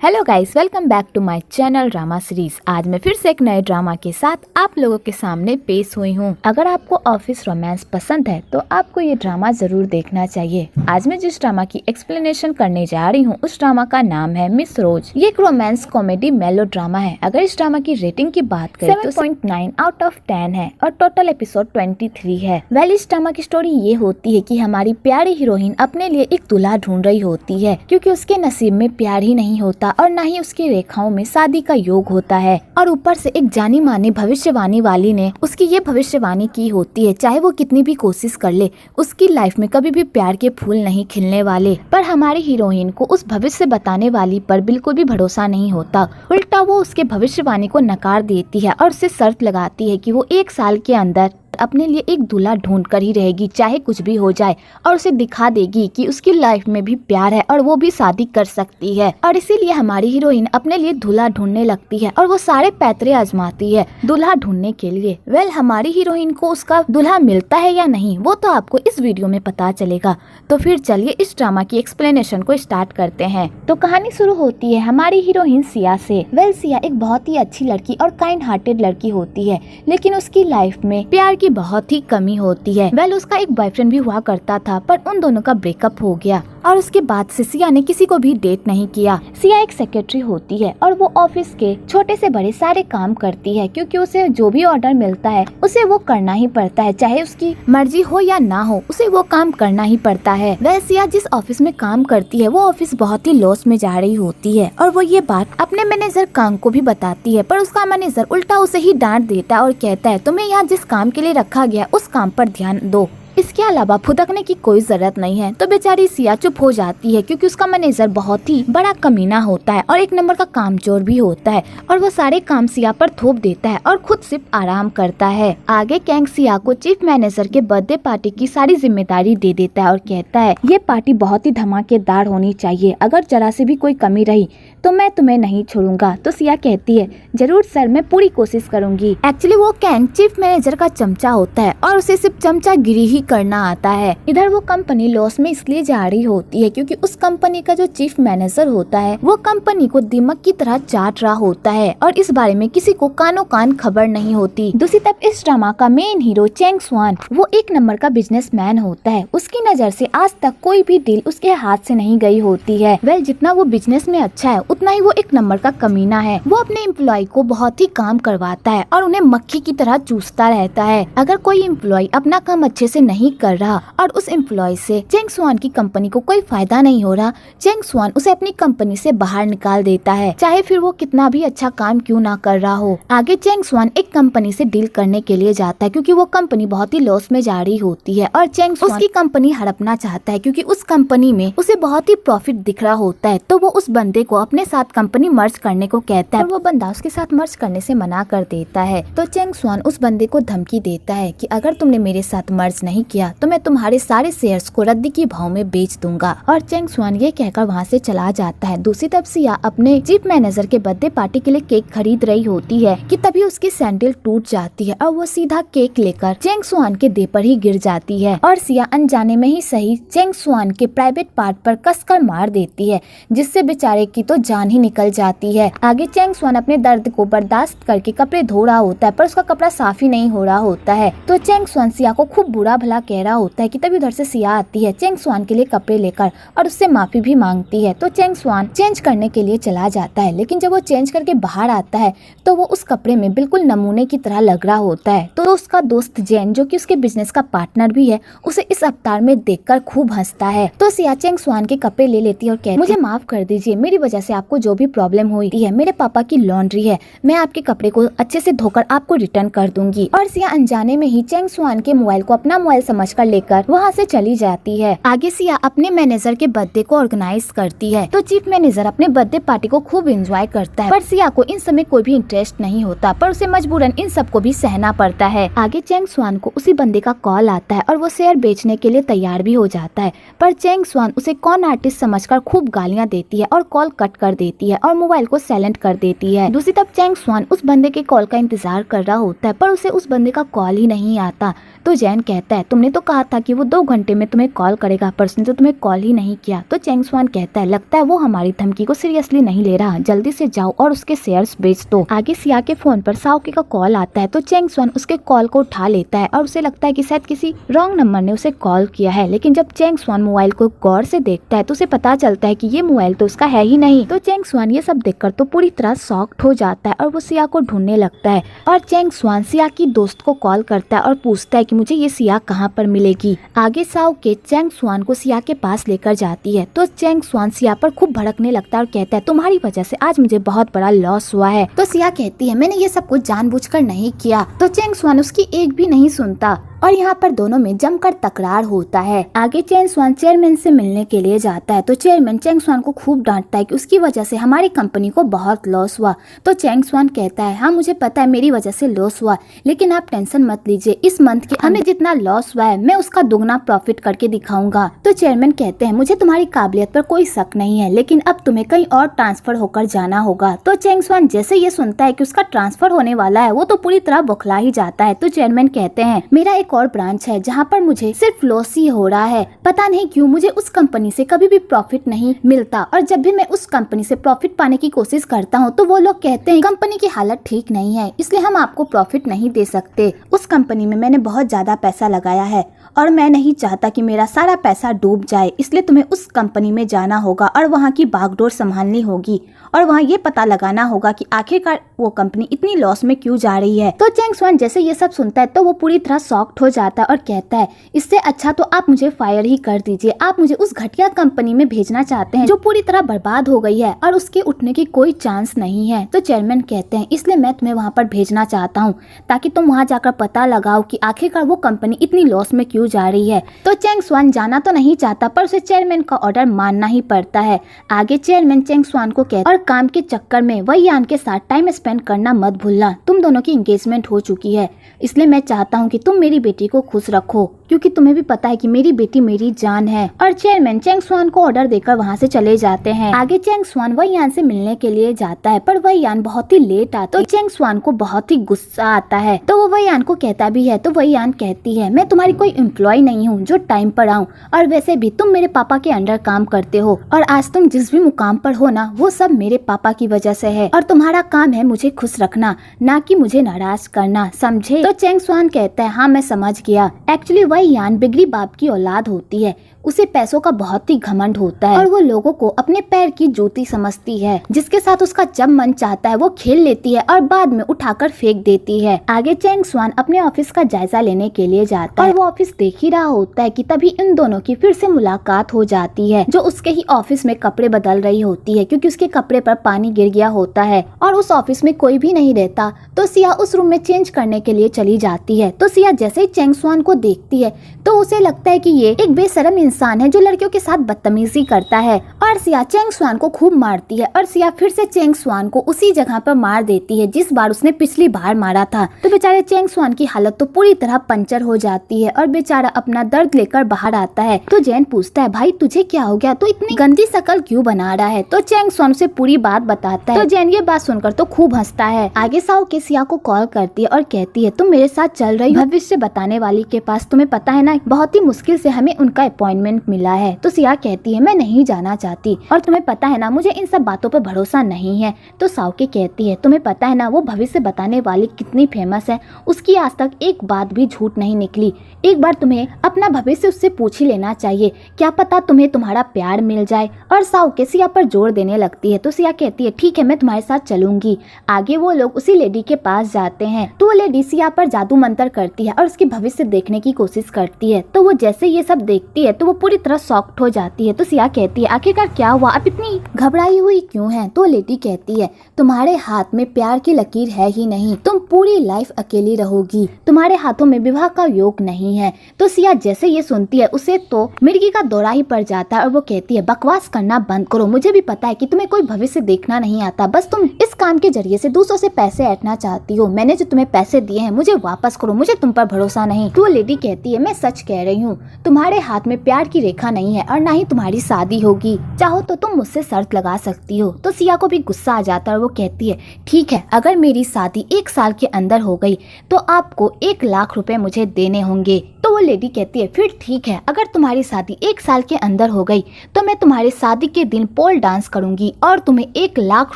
Hello guys, welcome back to my channel drama series. आज मैं फिर से एक नए ड्रामा के साथ आप लोगों के सामने पेश हुई हूँ। अगर आपको ऑफिस रोमांस पसंद है तो आपको ये ड्रामा जरूर देखना चाहिए। आज मैं जिस ड्रामा की एक्सप्लेनेशन करने जा रही हूँ उस ड्रामा का नाम है मिस रोज। ये एक रोमांस कॉमेडी मेलो ड्रामा है। अगर इस ड्रामा की रेटिंग की बात करें तो 7.9 आउट ऑफ 10 है और टोटल एपिसोड 23 है। वेल, इस ड्रामा की स्टोरी ये होती है कि हमारी प्यारी हीरोइन अपने लिए एक दूल्हा ढूंढ रही होती है, क्योंकि उसके नसीब में प्यार ही नहीं होता और न ही उसकी रेखाओं में शादी का योग होता है। और ऊपर से एक जानी मानी भविष्यवाणी वाली ने उसकी ये भविष्यवाणी की होती है, चाहे वो कितनी भी कोशिश कर ले उसकी लाइफ में कभी भी प्यार के फूल नहीं खिलने वाले। पर हमारी हीरोइन को उस भविष्य बताने वाली पर बिल्कुल भी भरोसा नहीं होता। उल्टा वो उसके भविष्यवाणी को नकार देती है और उसे शर्त लगाती है कि वो 1 साल के अंदर अपने लिए एक दूल्हा ढूंढ कर ही रहेगी, चाहे कुछ भी हो जाए, और उसे दिखा देगी कि उसकी लाइफ में भी प्यार है और वो भी शादी कर सकती है। और इसीलिए हमारी हीरोइन अपने लिए दूल्हा ढूंढने लगती है और वो सारे पैतरे आजमाती है दूल्हा ढूंढने के लिए। वेल, हमारी हीरोइन को उसका दूल्हा मिलता है या नहीं वो तो आपको इस वीडियो में पता चलेगा। तो फिर चलिए इस ड्रामा की एक्सप्लेनेशन को स्टार्ट करते हैं। तो कहानी शुरू होती है हमारी हीरोइन सिया से। वेल, सिया एक बहुत ही अच्छी लड़की और काइंड हार्टेड लड़की होती है, लेकिन उसकी लाइफ में प्यार की बहुत ही कमी होती है। वेल, उसका एक बॉयफ्रेंड भी हुआ करता था, पर उन दोनों का ब्रेकअप हो गया और उसके बाद से सिया ने किसी को भी डेट नहीं किया। सिया एक सेक्रेटरी होती है और वो ऑफिस के छोटे से बड़े सारे काम करती है, क्योंकि उसे जो भी ऑर्डर मिलता है उसे वो करना ही पड़ता है, चाहे उसकी मर्जी हो या ना हो, उसे वो काम करना ही पड़ता है। वह सिया जिस ऑफिस में काम करती है वो ऑफिस बहुत ही लॉस में जा रही होती है और वो ये बात अपने मैनेजर कांग को भी बताती है, पर उसका मैनेजर उल्टा उसे ही डांट देता है और कहता है तुम्हें यहाँ जिस काम के लिए रखा गया उस काम पर ध्यान दो, इसके अलावा फुदकने की कोई जरूरत नहीं है। तो बेचारी सिया चुप हो जाती है, क्योंकि उसका मैनेजर बहुत ही बड़ा कमीना होता है और एक नंबर का कामचोर भी होता है और वो सारे काम सिया पर थोप देता है और खुद सिर्फ आराम करता है। आगे कैंग सिया को चीफ मैनेजर के बर्थडे पार्टी की सारी जिम्मेदारी दे देता है और कहता है ये पार्टी बहुत ही धमाकेदार होनी चाहिए, अगर जरा से भी कोई कमी रही तो मैं तुम्हें नहीं छोड़ूंगा। तो सिया कहती है जरूर सर, मैं पूरी कोशिश करूंगी। एक्चुअली वो कैंग चीफ मैनेजर का चमचा होता है और उसे सिर्फ चमचागिरी ही करना आता है। इधर वो कंपनी लॉस में इसलिए जा रही होती है क्योंकि उस कंपनी का जो चीफ मैनेजर होता है वो कंपनी को दीमक की तरह चाट रहा होता है और इस बारे में किसी को कानो कान खबर नहीं होती। दूसरी तरफ इस ड्रामा का मेन हीरो चेंग स्वान, वो एक नंबर का बिजनेसमैन होता है। उसकी नजर से आज तक कोई भी डील उसके हाथ से नहीं गई होती है। वेल, जितना वो बिजनेस में अच्छा है उतना ही वो एक नंबर का कमीना है। वो अपने एम्प्लॉय को बहुत ही काम करवाता है और उन्हें मक्खी की तरह चूसता रहता है। अगर कोई एम्प्लॉय अपना काम अच्छे से नहीं कर रहा और उस एम्प्लॉय से चेंग स्वान की कंपनी को कोई फायदा नहीं हो रहा, चेंग स्वान उसे अपनी कंपनी से बाहर निकाल देता है, चाहे फिर वो कितना भी अच्छा काम क्यों ना कर रहा हो। आगे चेंग स्वान एक कंपनी से डील करने के लिए जाता है, क्योंकि वो कंपनी बहुत ही लॉस में जा रही होती है और चेंग स्वान उसकी कंपनी हड़पना चाहता है, क्योंकि उस कंपनी में उसे बहुत ही प्रॉफिट दिख रहा होता है। तो वो उस बंदे को अपने साथ कंपनी मर्ज करने को कहता है, और वो बंदा उसके साथ मर्ज करने से मना कर देता है। तो चेंग स्वान उस बंदे को धमकी देता है कि अगर तुमने मेरे साथ मर्ज नहीं किया तो मैं तुम्हारे सारे शेयर्स को रद्दी के भाव में बेच दूंगा। और चेंग स्वान ये कहकर वहाँ से चला जाता है। दूसरी तरफ सिया अपने चीफ मैनेजर के बर्थडे पार्टी के लिए केक खरीद रही होती है कि तभी उसकी सैंडल टूट जाती है और वो सीधा केक लेकर चेंग स्वान के देह पर ही गिर जाती है और सिया अनजाने में ही सही चेंग स्वान के प्राइवेट पार्ट पर कसकर मार देती है, जिससे बेचारे की तो जान ही निकल जाती है। आगे चेंग स्वान अपने दर्द को बर्दाश्त करके कपड़े धो रहा होता है, पर उसका कपड़ा साफ ही नहीं हो रहा होता है। तो चेंग स्वान सिया को खूब बुरा भला कह रहा होता है कि तभी उधर से सिया आती है चेंग स्वान के लिए कपड़े लेकर और उससे माफी भी मांगती है। तो चेंग स्वान चेंज करने के लिए चला जाता है, लेकिन जब वो चेंज करके बाहर आता है तो वो उस कपड़े में बिल्कुल नमूने की तरह लग रहा होता है। तो उसका दोस्त जेन, जो कि उसके बिजनेस का पार्टनर भी है, उसे इस अवतार में देखकर खूब हंसता है। तो सिया चेंग स्वान के कपड़े ले लेती है और कहती है मुझे माफ कर दीजिए, मेरी वजह से आपको जो भी प्रॉब्लम हुई है, मेरे पापा की लॉन्ड्री है, मैं आपके कपड़े को अच्छे से धोकर आपको रिटर्न कर दूंगी। और सिया अनजाने में ही चेंग स्वान के मोबाइल को अपना मोबाइल समझकर लेकर वहाँ से चली जाती है। आगे सिया अपने मैनेजर के बर्थडे को ऑर्गेनाइज करती है। तो चीफ मैनेजर अपने बर्थडे पार्टी को खूब एंजॉय करता है, पर सिया को इन समय कोई भी इंटरेस्ट नहीं होता, पर उसे मजबूरन इन सब को भी सहना पड़ता है। आगे चेंग स्वान को उसी बंदे का कॉल आता है और वो शेयर बेचने के लिए तैयार भी हो जाता है, पर चेंग स्वान उसे कॉन आर्टिस्ट समझकर खूब गालियाँ देती है और कॉल कट कर देती है और मोबाइल को साइलेंट कर देती है। दूसरी तरफ चेंग स्वान उस बंदे के कॉल का इंतजार कर रहा होता है, पर उसे उस बंदे का कॉल ही नहीं आता। तो जैन कहता है तुमने तो कहा था कि वो 2 घंटे में तुम्हें कॉल करेगा, पर उसने तो तुम्हें कॉल ही नहीं किया। तो चेंग स्वान कहता है लगता है वो हमारी धमकी को सीरियसली नहीं ले रहा, जल्दी से जाओ और उसके शेयर्स बेच दो। आगे सिया के फोन पर साओकी का कॉल आता है तो चेंग स्वान उसके कॉल को उठा लेता है और उसे लगता है कि शायद किसी रॉन्ग नंबर ने उसे कॉल किया है। लेकिन जब चेंग स्वान मोबाइल को गौर से देखता है तो उसे पता चलता है कि ये मोबाइल तो उसका है ही नहीं। तो चेंग स्वान ये सब देखकर तो पूरी तरह शॉक्ड हो जाता है और वो सिया को ढूंढने लगता है। और चेंग स्वान सिया की दोस्त को कॉल करता है और पूछता है कि मुझे ये सिया कहाँ पर मिलेगी। आगे साओ के चेंग स्वान को सिया के पास लेकर जाती है तो चेंग स्वान सिया पर खूब भड़कने लगता है और कहता है तुम्हारी वजह से आज मुझे बहुत बड़ा लॉस हुआ है। तो सिया कहती है मैंने ये सब कुछ जानबूझकर नहीं किया। तो चेंग स्वान उसकी एक भी नहीं सुनता और यहाँ पर दोनों में जमकर तकरार होता है। आगे चेंग स्वान चेयरमैन से मिलने के लिए जाता है तो चेयरमैन चेंग स्वान को खूब डांटता है कि उसकी वजह से हमारी कंपनी को बहुत लॉस हुआ। तो चेंग स्वान कहता है हाँ मुझे पता है मेरी वजह से लॉस हुआ, लेकिन आप टेंशन मत लीजिए, इस मंथ के हमें जितना लॉस हुआ है मैं उसका दुगना प्रॉफिट करके दिखाऊंगा। तो चेयरमैन कहते हैं मुझे तुम्हारी काबिलियत पर कोई शक नहीं है, लेकिन अब तुम्हें कहीं और ट्रांसफर होकर जाना होगा। तो चेंग स्वान जैसे ये सुनता है कि उसका ट्रांसफर होने वाला है वो तो पूरी तरह बौखला ही जाता है। तो चेयरमैन कहते हैं मेरा एक और ब्रांच है जहाँ पर मुझे सिर्फ लॉस ही हो रहा है, पता नहीं क्यों मुझे उस कंपनी से कभी भी प्रॉफिट नहीं मिलता, और जब भी मैं उस कंपनी से प्रॉफिट पाने की कोशिश करता हूँ तो वो लोग कहते हैं कंपनी की हालत ठीक नहीं है इसलिए हम आपको प्रॉफिट नहीं दे सकते। उस कंपनी में मैंने बहुत ज्यादा पैसा लगाया है और मैं नहीं चाहता कि मेरा सारा पैसा डूब जाए, इसलिए तुम्हें उस कंपनी में जाना होगा और वहाँ की बागडोर संभालनी होगी और वहाँ ये पता लगाना होगा कि आखिरकार वो कंपनी इतनी लॉस में क्यों जा रही है। तो चेंग स्वान जैसे ये सब सुनता है तो वो पूरी तरह शॉक्ड हो जाता है और कहता है इससे अच्छा तो आप मुझे फायर ही कर दीजिए, आप मुझे उस घटिया कंपनी में भेजना चाहते हैं जो पूरी तरह बर्बाद हो गई है और उसके उठने की कोई चांस नहीं है। तो चेयरमैन कहते हैं इसलिए मैं तुम्हें वहाँ पर भेजना चाहता हूँ ताकि तुम वहाँ जाकर पता लगाओ कि आखिरकार वो कंपनी इतनी लॉस में क्यों जा रही है। तो चेंग स्वान जाना तो नहीं चाहता पर उसे चेयरमैन का ऑर्डर मानना ही पड़ता है। आगे चेयरमैन चेंग स्वान को कहता है और काम के चक्कर में वही यान के साथ टाइम स्पेंड करना मत भूलना, तुम दोनों की एंगेजमेंट हो चुकी है, इसलिए मैं चाहता हूँ कि तुम मेरी बेटी को खुश रखो क्योंकि तुम्हें भी पता है कि मेरी बेटी मेरी जान है। और चेयरमैन चेंग स्वान को ऑर्डर देकर वहाँ से चले जाते हैं। आगे चेंग स्वान वही यान से मिलने के लिए जाता है पर वही यान बहुत ही लेट आता है तो चेंग स्वान को बहुत ही गुस्सा आता है तो वो वही यान को कहता भी है तो वही यान कहती है मैं तुम्हारी कोई एम्प्लॉय नहीं हूँ जो टाइम पर आऊँ, और वैसे भी तुम मेरे पापा के अंडर काम करते हो और आज तुम जिस भी मुकाम पर हो ना वो सब मेरे पापा की वजह से है और तुम्हारा काम है मुझे खुश रखना ना कि मुझे नाराज करना, समझे। तो चेंग स्वान कहता है हाँ मैं समझ गया। एक्चुअली वही यान बिगड़ी बाप की औलाद होती है, उसे पैसों का बहुत ही घमंड होता है और वो लोगों को अपने पैर की जूती समझती है, जिसके साथ उसका जब मन चाहता है वो खेल लेती है और बाद में उठाकर फेंक देती है। आगे चेंग स्वान अपने ऑफिस का जायजा लेने के लिए जाता है और वो ऑफिस देख ही रहा होता है कि तभी इन दोनों की फिर से मुलाकात हो जाती है, जो उसके ही ऑफिस में कपड़े बदल रही होती है क्योंकि उसके कपड़े पर पानी गिर गया होता है और उस ऑफिस में कोई भी नहीं रहता। तो सिया उस रूम में चेंज करने के लिए चली जाती है। तो सिया जैसे ही चेंग स्वान को देखती है तो उसे लगता है कि ये एक बेशरम इंसान है जो लड़कियों के साथ बदतमीजी करता है और सिया चेंग स्वान को खूब मारती है और सिया फिर से चेंग स्वान को उसी जगह पर मार देती है जिस बार उसने पिछली बार मारा था। तो बेचारे चेंग स्वान की हालत तो पूरी तरह पंचर हो जाती है और बेचारा अपना दर्द लेकर बाहर आता है। तो जैन पूछता है भाई तुझे क्या हो गया, तो इतनी गंदी शक्ल क्यों बना रहा है। तो चेंग स्वान उसे पूरी बात बताता है। तो जैन ये बात सुनकर तो खूब हंसता है। आगे साओ के सिया को कॉल करती है और कहती है तुम मेरे साथ चल रही हो भविष्य बताने वाली के पास, तुम्हें पता है ना बहुत ही मुश्किल से हमें उनका अपॉइंटमेंट मिला है। तो सिया कहती है मैं नहीं जाना चाहती और तुम्हें पता है ना मुझे इन सब बातों पर भरोसा नहीं है। तो साओके कहती है तुम्हें पता है ना वो भविष्य बताने वाली कितनी फेमस है, उसकी आज तक एक बात भी झूठ नहीं निकली। एक बार तुम्हें अपना भविष्य उससे पूछ ही लेना चाहिए, क्या पता तुम्हें तुम्हारा प्यार मिल जाए। और साओके सिया पर जोर देने लगती है। तो सिया कहती है ठीक है मैं तुम्हारे साथ चलूंगी। आगे वो लोग उसी लेडी के पास जाते हैं तो वो लेडी सिया पर जादू मंत्र करती है और उसके भविष्य देखने की कोशिश करती है। तो वो जैसे ये सब देखती है तो वो पूरी तरह शॉक्ड हो जाती है। तो सिया कहती है आखिरकार क्या हुआ, आप इतनी घबराई हुई क्यों हैं। तो लेडी कहती है तुम्हारे हाथ में प्यार की लकीर है ही नहीं, तुम पूरी लाइफ अकेली रहोगी, तुम्हारे हाथों में विवाह का योग नहीं है। तो सिया जैसे ये सुनती है उसे तो मिर्गी का दौरा ही पड़ जाता है और वो कहती है बकवास करना बंद करो, मुझे भी पता है कि तुम्हें कोई भविष्य देखना नहीं आता, बस तुम इस काम के जरिए से दूसरों से पैसे ऐंठना चाहती हो। मैंने जो तुम्हें पैसे दिए हैं मुझे वापस करो, मुझे तुम पर भरोसा नहीं। तो लेडी कहती है मैं सच कह रही हूँ, तुम्हारे हाथ में प्यार प्यार की रेखा नहीं है और ना ही तुम्हारी शादी होगी, चाहो तो तुम मुझसे शर्त लगा सकती हो। तो सिया को भी गुस्सा आ जाता है और वो कहती है ठीक है, अगर मेरी शादी 1 साल के अंदर हो गई तो आपको 1 लाख रुपए मुझे देने होंगे। तो वो लेडी कहती है फिर ठीक है, अगर तुम्हारी शादी 1 साल के अंदर हो गई तो मैं तुम्हारी शादी के दिन पोल डांस करूंगी और तुम्हें 1 लाख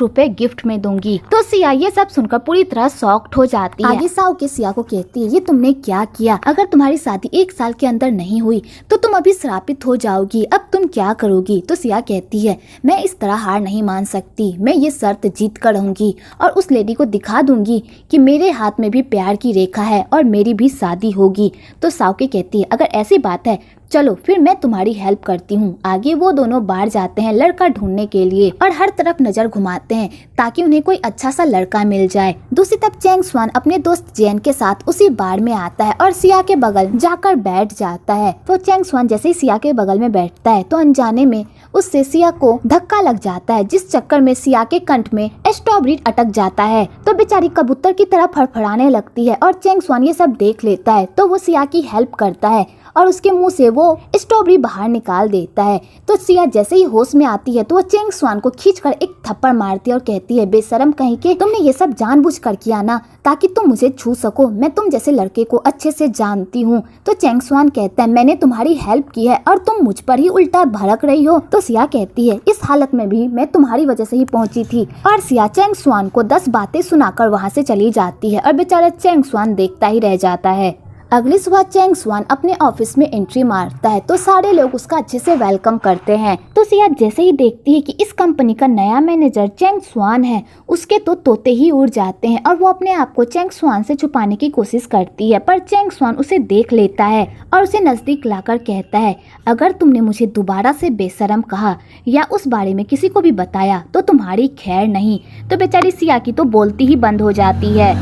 रुपए गिफ्ट में दूंगी। तो सिया ये सब सुनकर पूरी तरह शॉक्ड हो जाती है। आगे साओ के सिया को कहती है ये तुमने क्या किया, अगर तुम्हारी शादी 1 साल के अंदर नहीं हुई तो तुम अभी श्रापित हो जाओगी, अब तुम क्या करोगी। तो सिया कहती है मैं इस तरह हार नहीं मान सकती, मैं ये शर्त जीत कर रहूंगी और उस लेडी को दिखा दूंगी कि मेरे हाथ में भी प्यार की रेखा है और मेरी भी शादी होगी। तो साओ के कहती है अगर ऐसी बात है चलो फिर मैं तुम्हारी हेल्प करती हूँ। आगे वो दोनों बाहर जाते हैं लड़का ढूंढने के लिए और हर तरफ नजर घुमाते हैं ताकि उन्हें कोई अच्छा सा लड़का मिल जाए। दूसरी तरफ चैंग स्वान अपने दोस्त जेन के साथ उसी बार में आता है और सिया के बगल जाकर बैठ जाता है। तो चैंग स्वान जैसे ही सिया के बगल में बैठता है तो अनजाने में उससे सिया को धक्का लग जाता है, जिस चक्कर में सिया के कंठ में स्ट्रॉबेरी अटक जाता है। तो बेचारी कबूतर की तरह फड़फड़ाने लगती है और चैंग स्वान ये सब देख लेता है तो वो सिया की हेल्प करता है और उसके मुंह से वो स्ट्रॉबेरी बाहर निकाल देता है। तो सिया जैसे ही होश में आती है तो वो चैंग स्वान को खींचकर एक थप्पड़ मारती है और कहती है बेशरम कहीं के, तुमने ये सब जानबूझकर किया ना ताकि तुम मुझे छू सको, मैं तुम जैसे लड़के को अच्छे से जानती हूँ। तो चैंग स्वान कहता है मैंने तुम्हारी हेल्प की है और तुम मुझ पर ही उल्टा भड़क रही हो। तो सिया कहती है इस हालत में भी मैं तुम्हारी वजह से ही पहुंची थी। और सिया चैंग स्वान को 10 बातें सुनाकर वहाँ से चली जाती है और बेचारा चैंग स्वान देखता ही रह जाता है। अगली सुबह चैंग स्वान अपने ऑफिस में एंट्री मारता है तो सारे लोग उसका अच्छे से वेलकम करते हैं। तो सिया जैसे ही देखती है कि इस कंपनी का नया मैनेजर चैंग स्वान है, उसके तो तोते ही उड़ जाते हैं और वो अपने आप को चैंग स्वान से छुपाने की कोशिश करती है, पर चैंग स्वान उसे देख लेता है और उसे नजदीक लाकर कहता है अगर तुमने मुझे दोबारा से बेशरम कहा या उस बारे में किसी को भी बताया तो तुम्हारी खैर नहीं। तो बेचारी सिया की तो बोलती ही बंद हो जाती है।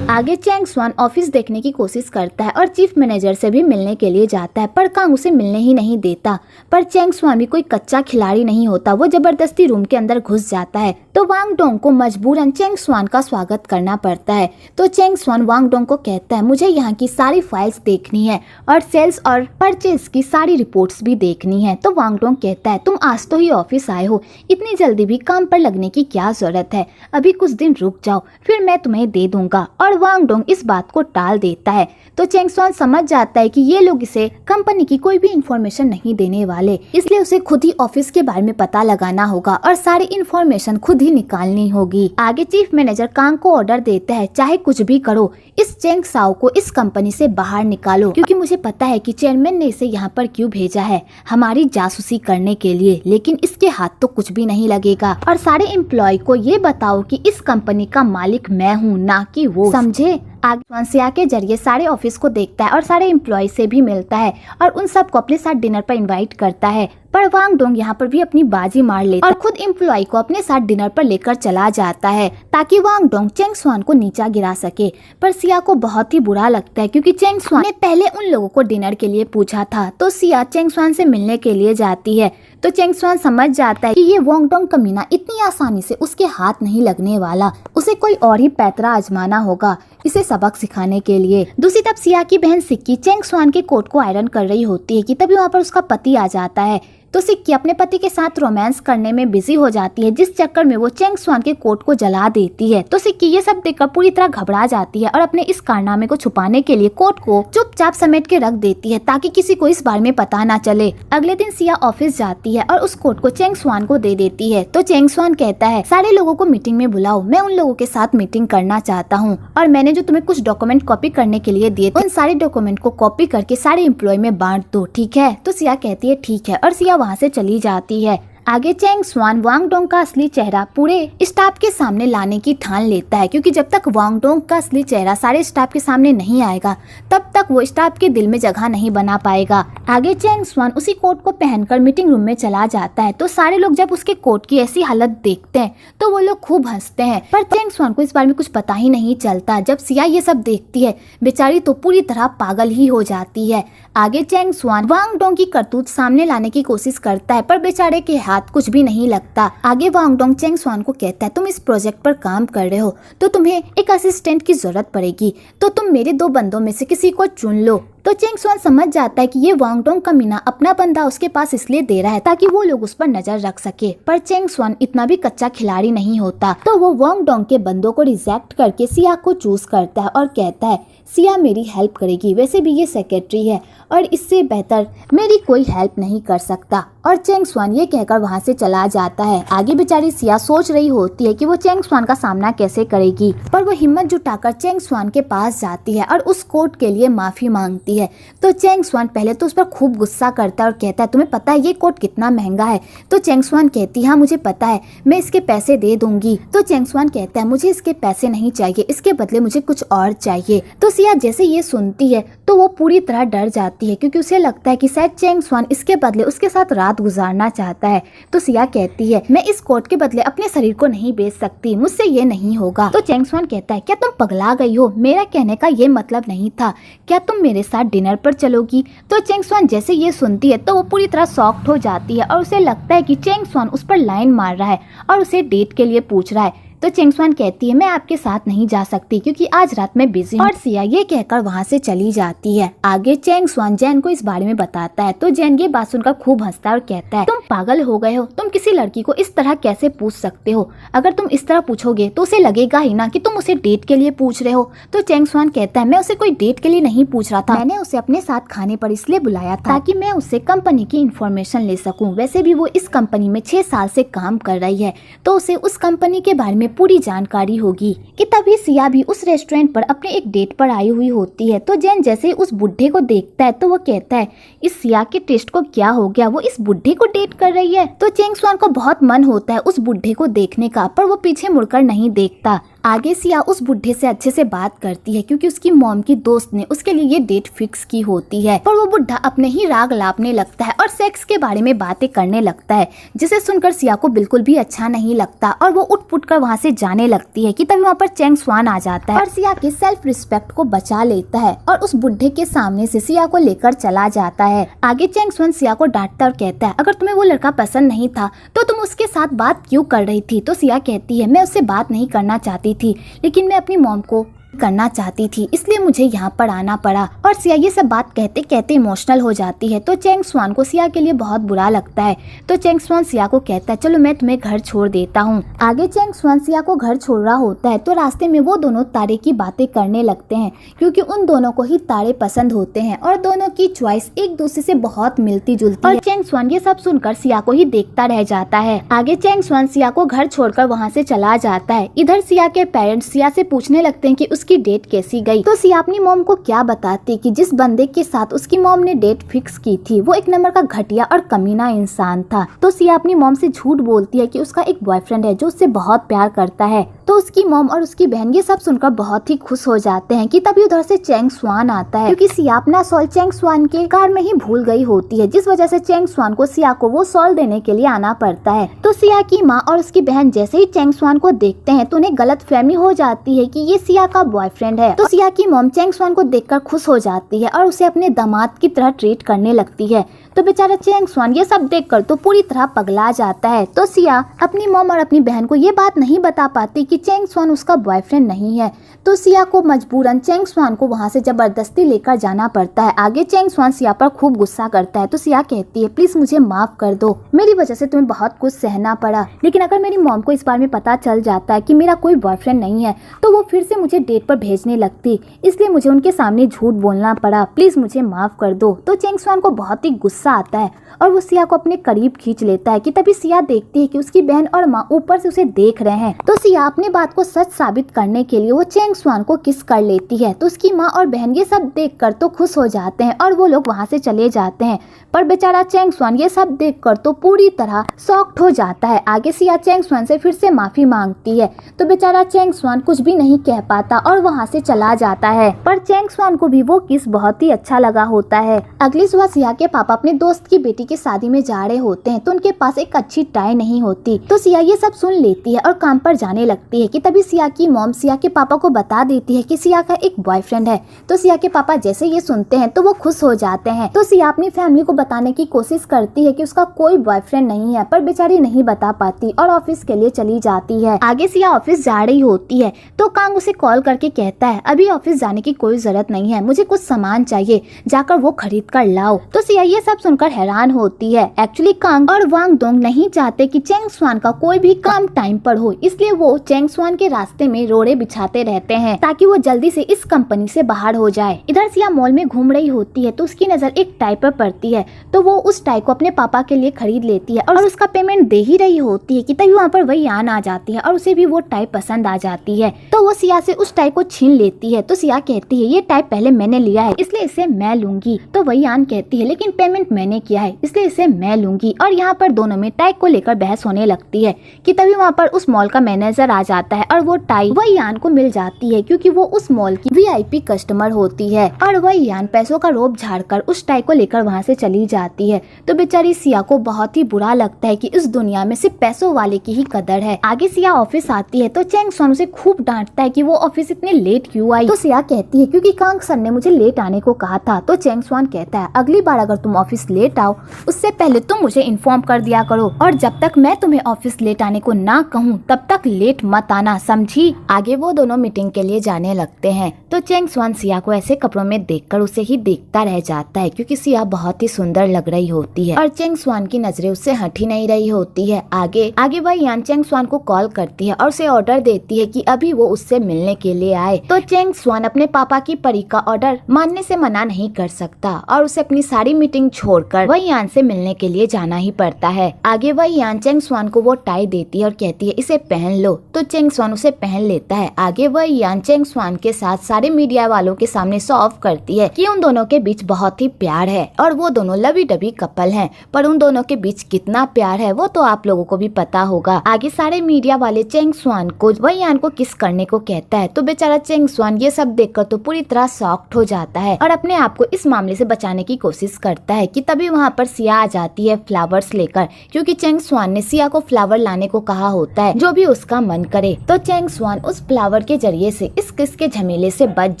आगे चैंग स्वान ऑफिस देखने की कोशिश करता है और चीफ मैनेजर से भी मिलने के लिए जाता है, पर कांग उसे मिलने ही नहीं देता। पर चैंग स्वान भी कोई कच्चा खिलाड़ी नहीं होता, वो जबरदस्ती रूम के अंदर घुस जाता है। तो वांग डोंग को मजबूरन चैंग स्वान का स्वागत करना पड़ता है। तो चैंग स्वान वांग डोंग को कहता है मुझे यहाँ की सारी फाइल्स देखनी है और सेल्स और परचेज की सारी रिपोर्ट्स भी देखनी है। तो वांग डोंग कहता है तुम आज तो ही ऑफिस आए हो, इतनी जल्दी भी काम पर लगने की क्या जरूरत है, अभी कुछ दिन रुक जाओ फिर मैं तुम्हें दे दूंगा। और वांग डोंग इस बात को टाल देता है। तो चैंग स्वान समझ जाता है कि ये लोग इसे कंपनी की कोई भी इंफॉर्मेशन नहीं देने वाले, इसलिए उसे खुद ही ऑफिस के बारे में पता लगाना होगा और सारी इंफॉर्मेशन खुद ही निकालनी होगी। आगे चीफ मैनेजर कांग को ऑर्डर देता है चाहे कुछ भी करो, इस चैंग साओ को इस कंपनी से बाहर निकालो, क्योंकि मुझे पता है कि चेयरमैन ने इसे यहाँ पर क्यों भेजा है, हमारी जासूसी करने के लिए, लेकिन इसके हाथ तो कुछ भी नहीं लगेगा। और सारे एम्प्लॉय को ये बताओ कि इस कंपनी का मालिक मैं हूँ, ना कि वो, समझे। आगे सिया के जरिए सारे ऑफिस को देखता है और सारे एम्प्लॉय से भी मिलता है और उन सबको अपने साथ डिनर पर इनवाइट करता है। पर वांग डोंग यहाँ पर भी अपनी बाजी मार लेता और खुद एम्प्लॉय को अपने साथ डिनर पर लेकर चला जाता है ताकि वांग डोंग चैंग स्वान को नीचा गिरा सके। पर सिया को बहुत ही बुरा लगता है क्योंकि चैंग स्वान ने पहले उन लोगों को डिनर के लिए पूछा था। तो सिया चैंग स्वान से मिलने के लिए जाती है तो चैंग स्वान समझ जाता है कि ये वांग डोंग कमीना इतनी आसानी से उसके हाथ नहीं लगने वाला, उसे कोई और ही पैतरा आजमाना होगा इसे सबक सिखाने के लिए। दूसरी तरफ सिया की बहन सिक्की चैंग स्वान के कोट को आयरन कर रही होती है कि तभी वहाँ पर उसका पति आ जाता है। तो सिक्की अपने पति के साथ रोमांस करने में बिजी हो जाती है, जिस चक्कर में वो चैंग स्वान के कोट को जला देती है। तो सिक्की ये सब देखकर पूरी तरह घबरा जाती है और अपने इस कारनामे को छुपाने के लिए कोट को चुपचाप समेट के रख देती है ताकि किसी को इस बारे में पता ना चले। अगले दिन सिया ऑफिस जाती है और उस कोट को चैंग स्वान को दे देती है। तो चैंग स्वान कहता है सारे लोगों को मीटिंग में बुलाओ, मैं उन लोगों के साथ मीटिंग करना चाहता हूँ और मैंने जो तुम्हें कुछ डॉक्यूमेंट कॉपी करने के लिए दिए उन सारे डॉक्यूमेंट को कॉपी करके सारे एम्प्लॉय में बांट दो, ठीक है। तो सिया कहती है ठीक है और सिया वहाँ से चली जाती है। आगे चैंग स्वान वांग डोंग का असली चेहरा पूरे स्टाफ के सामने लाने की ठान लेता है, क्योंकि जब तक वांग डोंग का असली चेहरा सारे स्टाफ के सामने नहीं आएगा तब तक वो स्टाफ के दिल में जगह नहीं बना पाएगा। आगे चैंग स्वान उसी कोट को पहनकर मीटिंग रूम में चला जाता है। तो सारे लोग जब उसके कोट की ऐसी हालत देखते हैं तो वो लोग खूब हंसते हैं, पर चैंग स्वान को इस बारे में कुछ पता ही नहीं चलता। जब सिया ये सब देखती है बेचारी तो पूरी तरह पागल ही हो जाती है। आगे चैंग स्वान वांग डोंग की करतूत सामने लाने की कोशिश करता है, पर बेचारे के हाथ कुछ भी नहीं लगता। आगे वांग डोंग चैंग स्वान को कहता है तुम इस प्रोजेक्ट पर काम कर रहे हो तो तुम्हें एक असिस्टेंट की जरूरत पड़ेगी, तो तुम मेरे 2 बंदों में से किसी को चुन लो, तो चेंग स्वान समझ जाता है कि ये वांग डोंग कमीना अपना बंदा उसके पास इसलिए दे रहा है ताकि वो लोग उस पर नजर रख सके। पर चेंग स्वान इतना भी कच्चा खिलाड़ी नहीं होता, तो वो वांग डोंग के बंदों को रिजेक्ट करके सिया को चूज करता है और कहता है सिया मेरी हेल्प करेगी, वैसे भी ये सेक्रेटरी है और इससे बेहतर मेरी कोई हेल्प नहीं कर सकता। और चेंग स्वान ये कहकर वहाँ से चला जाता है। आगे बेचारी सिया सोच रही होती है कि वो चेंग स्वान का सामना कैसे करेगी, पर वो हिम्मत जुटाकर चेंग स्वान के पास जाती है और उस कोट के लिए माफी मांगती है। तो चेंग स्वान पहले तो उस पर खूब गुस्सा करता है और कहता है तुम्हें पता है ये कोट कितना महंगा है। तो चेंग स्वान कहती है हाँ मुझे पता है, मैं इसके पैसे दे दूंगी। तो चेंग स्वान कहता है मुझे इसके पैसे नहीं चाहिए, इसके बदले मुझे कुछ और चाहिए। तो सिया जैसे ये सुनती है तो वो पूरी तरह डर जाती है, क्योंकि उसे लगता है कि शायद चेंग स्वान इसके बदले उसके साथ रात गुजारना चाहता है। तो सिया कहती है मैं इस कोट के बदले अपने शरीर को नहीं बेच सकती, मुझसे ये नहीं होगा। तो चेंग स्वान कहता है क्या तुम पगला गई हो, मेरा कहने का ये मतलब नहीं था, क्या तुम मेरे साथ डिनर पर चलोगी। तो चेंग स्वान जैसे ये सुनती है तो वो पूरी तरह शॉक्ड हो जाती है और उसे लगता है कि चेंग स्वान उस पर लाइन मार रहा है और उसे डेट के लिए पूछ रहा है। तो चेंग स्वान कहती है मैं आपके साथ नहीं जा सकती क्योंकि आज रात में बिजी हूँ। और सिया ये कहकर वहाँ से चली जाती है। आगे चेंग स्वान जैन को इस बारे में बताता है। तो जैन ये बात सुनकर खूब हंसता है और कहता है तुम पागल हो गए हो, तुम किसी लड़की को इस तरह कैसे पूछ सकते हो, अगर तुम इस तरह पूछोगे तो उसे लगेगा ही ना कि तुम उसे डेट के लिए पूछ रहे हो। तो चेंग स्वान कहता है मैं उसे कोई डेट के लिए नहीं पूछ रहा था, मैंने उसे अपने साथ खाने पर इसलिए बुलाया था ताकि मैं उससे कंपनी की इन्फॉर्मेशन ले सकूँ। वैसे भी वो इस कंपनी में 6 साल से काम कर रही है, तो उसे उस कंपनी के बारे में पूरी जानकारी होगी। कि तभी सिया भी उस रेस्टोरेंट पर अपने एक डेट पर आई हुई होती है। तो जैन जैसे ही उस बुढ़े को देखता है तो वो कहता है इस सिया के टेस्ट को क्या हो गया, वो इस बुढ़े को डेट कर रही है। तो चेंग स्वान को बहुत मन होता है उस बुढ़े को देखने का, पर वो पीछे मुड़कर नहीं देखता। आगे सिया उस बुढ़े से अच्छे से बात करती है क्योंकि उसकी मॉम की दोस्त ने उसके लिए ये डेट फिक्स की होती है। पर वो बुढ़ा अपने ही राग लापने लगता है और सेक्स के बारे में बातें करने लगता है, जिसे सुनकर सिया को बिल्कुल भी अच्छा नहीं लगता और वो उठ पुट कर वहाँ से जाने लगती है। कि तभी वहाँ पर चेंग स्वान आ जाता है और सिया के सेल्फ रिस्पेक्ट को बचा लेता है और उस बुढ़े के सामने से सिया को लेकर चला जाता है। आगे चेंग स्वान सिया को डांटता और कहता है अगर तुम्हें वो लड़का पसंद नहीं था तो तुम उसके साथ बात क्यों कर रही थी। तो सिया कहती है मैं उससे बात नहीं करना चाहती थी, लेकिन मैं अपनी मॉम को करना चाहती थी, इसलिए मुझे यहाँ पर आना पड़ा। और सिया ये सब बात कहते कहते इमोशनल हो जाती है। तो चेंग स्वान को सिया के लिए बहुत बुरा लगता है। तो चेंग स्वान सिया को कहता है चलो मैं तुम्हें घर छोड़ देता हूँ। आगे चेंग स्वान सिया को घर छोड़ रहा होता है तो रास्ते में वो दोनों तारे की बातें करने लगते हैं, क्योंकि उन दोनों को ही तारे पसंद होते हैं और दोनों की चॉइस एक दूसरे से बहुत मिलती जुलती है। और चेंग स्वान ये सब सुनकर सिया को ही देखता रह जाता है। आगे चेंग स्वान सिया को घर छोड़कर वहाँ से चला जाता है। इधर सिया के पेरेंट्स सिया से पूछने लगते हैं कि उसकी डेट कैसी गई। तो सिया अपनी मॉम को क्या बताती कि जिस बंदे के साथ उसकी मॉम ने डेट फिक्स की थी वो एक नंबर का घटिया और कमीना इंसान था। तो सिया अपनी मॉम से झूठ बोलती है कि उसका एक बॉयफ्रेंड है जो उससे बहुत प्यार करता है। तो उसकी मॉम और उसकी बहन ये सब सुनकर बहुत ही खुश हो जाते हैं। कि तभी उधर से चेंग स्वान आता है, क्योंकि सिया अपना सॉल चेंग स्वान के कार में ही भूल गई होती है, जिस वजह से चेंग स्वान को सिया को वो सॉल देने के लिए आना पड़ता है। तो सिया की माँ और उसकी बहन जैसे ही चेंग स्वान को देखते हैं तो उन्हें गलतफहमी हो जाती है कि ये सिया का बॉयफ्रेंड है। तो सिया की मॉम चेंग स्वान को देखकर खुश हो जाती है और उसे अपने दामाद की तरह ट्रीट करने लगती है। तो बेचारा चेंग स्वान ये सब देखकर तो पूरी तरह पगला जाता है। तो सिया अपनी मॉम और अपनी बहन को ये बात नहीं बता पाती कि चेंग स्वान उसका बॉयफ्रेंड नहीं है। तो सिया को मजबूरन चेंग स्वान को वहाँ से जबरदस्ती लेकर जाना पड़ता है। आगे चेंग स्वान सिया पर खूब गुस्सा करता है। तो सिया कहती है प्लीज मुझे माफ कर दो, मेरी वजह से तुम्हें बहुत कुछ सहना पड़ा, लेकिन अगर मेरी मॉम को इस बारे में पता चल जाता है कि मेरा कोई बॉयफ्रेंड नहीं है तो वो फिर से मुझे डेट पर भेजने लगती, इसलिए मुझे उनके सामने झूठ बोलना पड़ा, प्लीज मुझे माफ कर दो। तो चेंग स्वान को बहुत ही गुस्सा आता है और वो सिया को अपने करीब खींच लेता है। कि तभी सिया देखती है कि उसकी बहन और माँ ऊपर से उसे देख रहे हैं। तो सिया अपनी बात को सच साबित करने के लिए वो चेंग स्वान को किस कर लेती है। तो उसकी माँ और बहन ये सब देखकर तो खुश हो जाते हैं और वो लोग वहाँ से चले जाते हैं। पर बेचारा चेंग स्वान ये सब देखकर तो पूरी तरह शॉक्ड हो जाता है। आगे सिया चेंग स्वान से फिर से माफी मांगती है। तो बेचारा चेंग स्वान कुछ भी नहीं कह पाता और वहाँ से चला जाता है। पर चेंग स्वान को भी वो किस बहुत ही अच्छा लगा होता है। अगली सुबह सिया के पापा अपने अपने दोस्त की बेटी की शादी में जा रहे होते हैं तो उनके पास एक अच्छी टाई नहीं होती। तो सिया ये सब सुन लेती है और काम पर जाने लगती है कि तभी सिया की मॉम सिया के पापा को बता देती है कि सिया का एक बॉयफ्रेंड है। तो सिया के पापा जैसे ये सुनते हैं तो वो खुश हो जाते हैं। तो सिया अपनी फैमिली को बताने की कोशिश करती है कि उसका कोई बॉयफ्रेंड नहीं है, पर बेचारी नहीं बता पाती और ऑफिस के लिए चली जाती है। आगे सिया ऑफिस जा रही होती है तो कांग उसे कॉल करके कहता है अभी ऑफिस जाने की कोई जरूरत नहीं है, मुझे कुछ सामान चाहिए, जाकर वो खरीद कर लाओ। तो सिया ये सब सुनकर हैरान होती है। एक्चुअली कांग और वांग दोंग नहीं चाहते कि चेंग स्वान का कोई भी काम टाइम पर हो, इसलिए वो चेंग स्वान के रास्ते में रोड़े बिछाते रहते हैं ताकि वो जल्दी से इस कंपनी से बाहर हो जाए। इधर सिया मॉल में घूम रही होती है तो उसकी नजर एक टाई पर पड़ती है तो वो उस टाई को अपने पापा के लिए खरीद लेती है और उसका पेमेंट दे ही रही होती है कि तभी वहाँ पर वही आन आ जाती है और उसे भी वो टाई पसंद आ जाती है। तो वो सिया से उस टाई को छीन लेती है। तो सिया कहती है ये टाई पहले मैंने लिया है इसलिए इसे मैं लूंगी। तो वही आन कहती है लेकिन पेमेंट मैंने किया है इसलिए इसे मैं लूंगी। और यहाँ पर दोनों में टाई को लेकर बहस होने लगती है कि तभी वहाँ पर उस मॉल का मैनेजर आ जाता है और वो टाई वही आन को मिल जाती है क्योंकि वो उस मॉल की VIP कस्टमर होती है। और वही आन पैसों का रोब झाड़कर उस टाई को लेकर वहाँ से चली जाती है। तो बेचारी सिया को बहुत ही बुरा लगता है कि इस दुनिया में सिर्फ पैसों वाले की ही कदर है। आगे सिया ऑफिस आती है तो चेंग स्वान उसे खूब डांटता है कि वो ऑफिस इतने लेट क्यों आई। तो सिया कहती है क्योंकि कांग सर ने मुझे लेट आने को कहा था। तो चेंग स्वान कहता है अगली बार अगर तुम ऑफिस लेट आओ उससे पहले तुम मुझे इन्फॉर्म कर दिया करो और जब तक मैं तुम्हें ऑफिस लेट आने को ना कहूँ तब तक लेट मत आना, समझी। आगे वो दोनों मीटिंग के लिए जाने लगते हैं। तो चेंग स्वान सिया को ऐसे कपड़ों में देखकर उसे ही देखता रह जाता है क्योंकि सिया बहुत ही सुंदर लग रही होती है और चेंग स्वान की नजरें उससे हट ही नहीं रही होती है। आगे वह यान चेंग स्वान को कॉल करती है और उसे ऑर्डर देती है कि अभी वो उससे मिलने के लिए आए। तो चेंग स्वान अपने पापा की परी का ऑर्डर मानने से मना नहीं कर सकता और उसे अपनी सारी मीटिंग छोड़कर वह यान से मिलने के लिए जाना ही पड़ता है। आगे वह यान चेंग स्वान को वो टाई देती है और कहती है इसे पहन लो। तो चेंग स्वान उसे पहन लेता है। आगे वह यान चेंग स्वान के साथ सारे मीडिया वालों के सामने शो ऑफ करती है कि उन दोनों के बीच बहुत ही प्यार है और वो दोनों लवी डबी कपल हैं। पर उन दोनों के बीच कितना प्यार है वो तो आप लोगों को भी पता होगा। आगे सारे मीडिया वाले चेंग स्वान को वह यान को किस करने को कहता है तो बेचारा चेंग स्वान ये सब देखकर तो पूरी तरह शॉक्ड हो जाता है और अपने आप को इस मामले से बचाने की कोशिश करता है कि तभी वहाँ पर सिया आ जाती है फ्लावर्स लेकर क्योंकि चेंग स्वान ने सिया को फ्लावर लाने को कहा होता है जो भी उसका मन करे। तो चेंग स्वान उस फ्लावर के जरिए से इस किस के झमेले से बच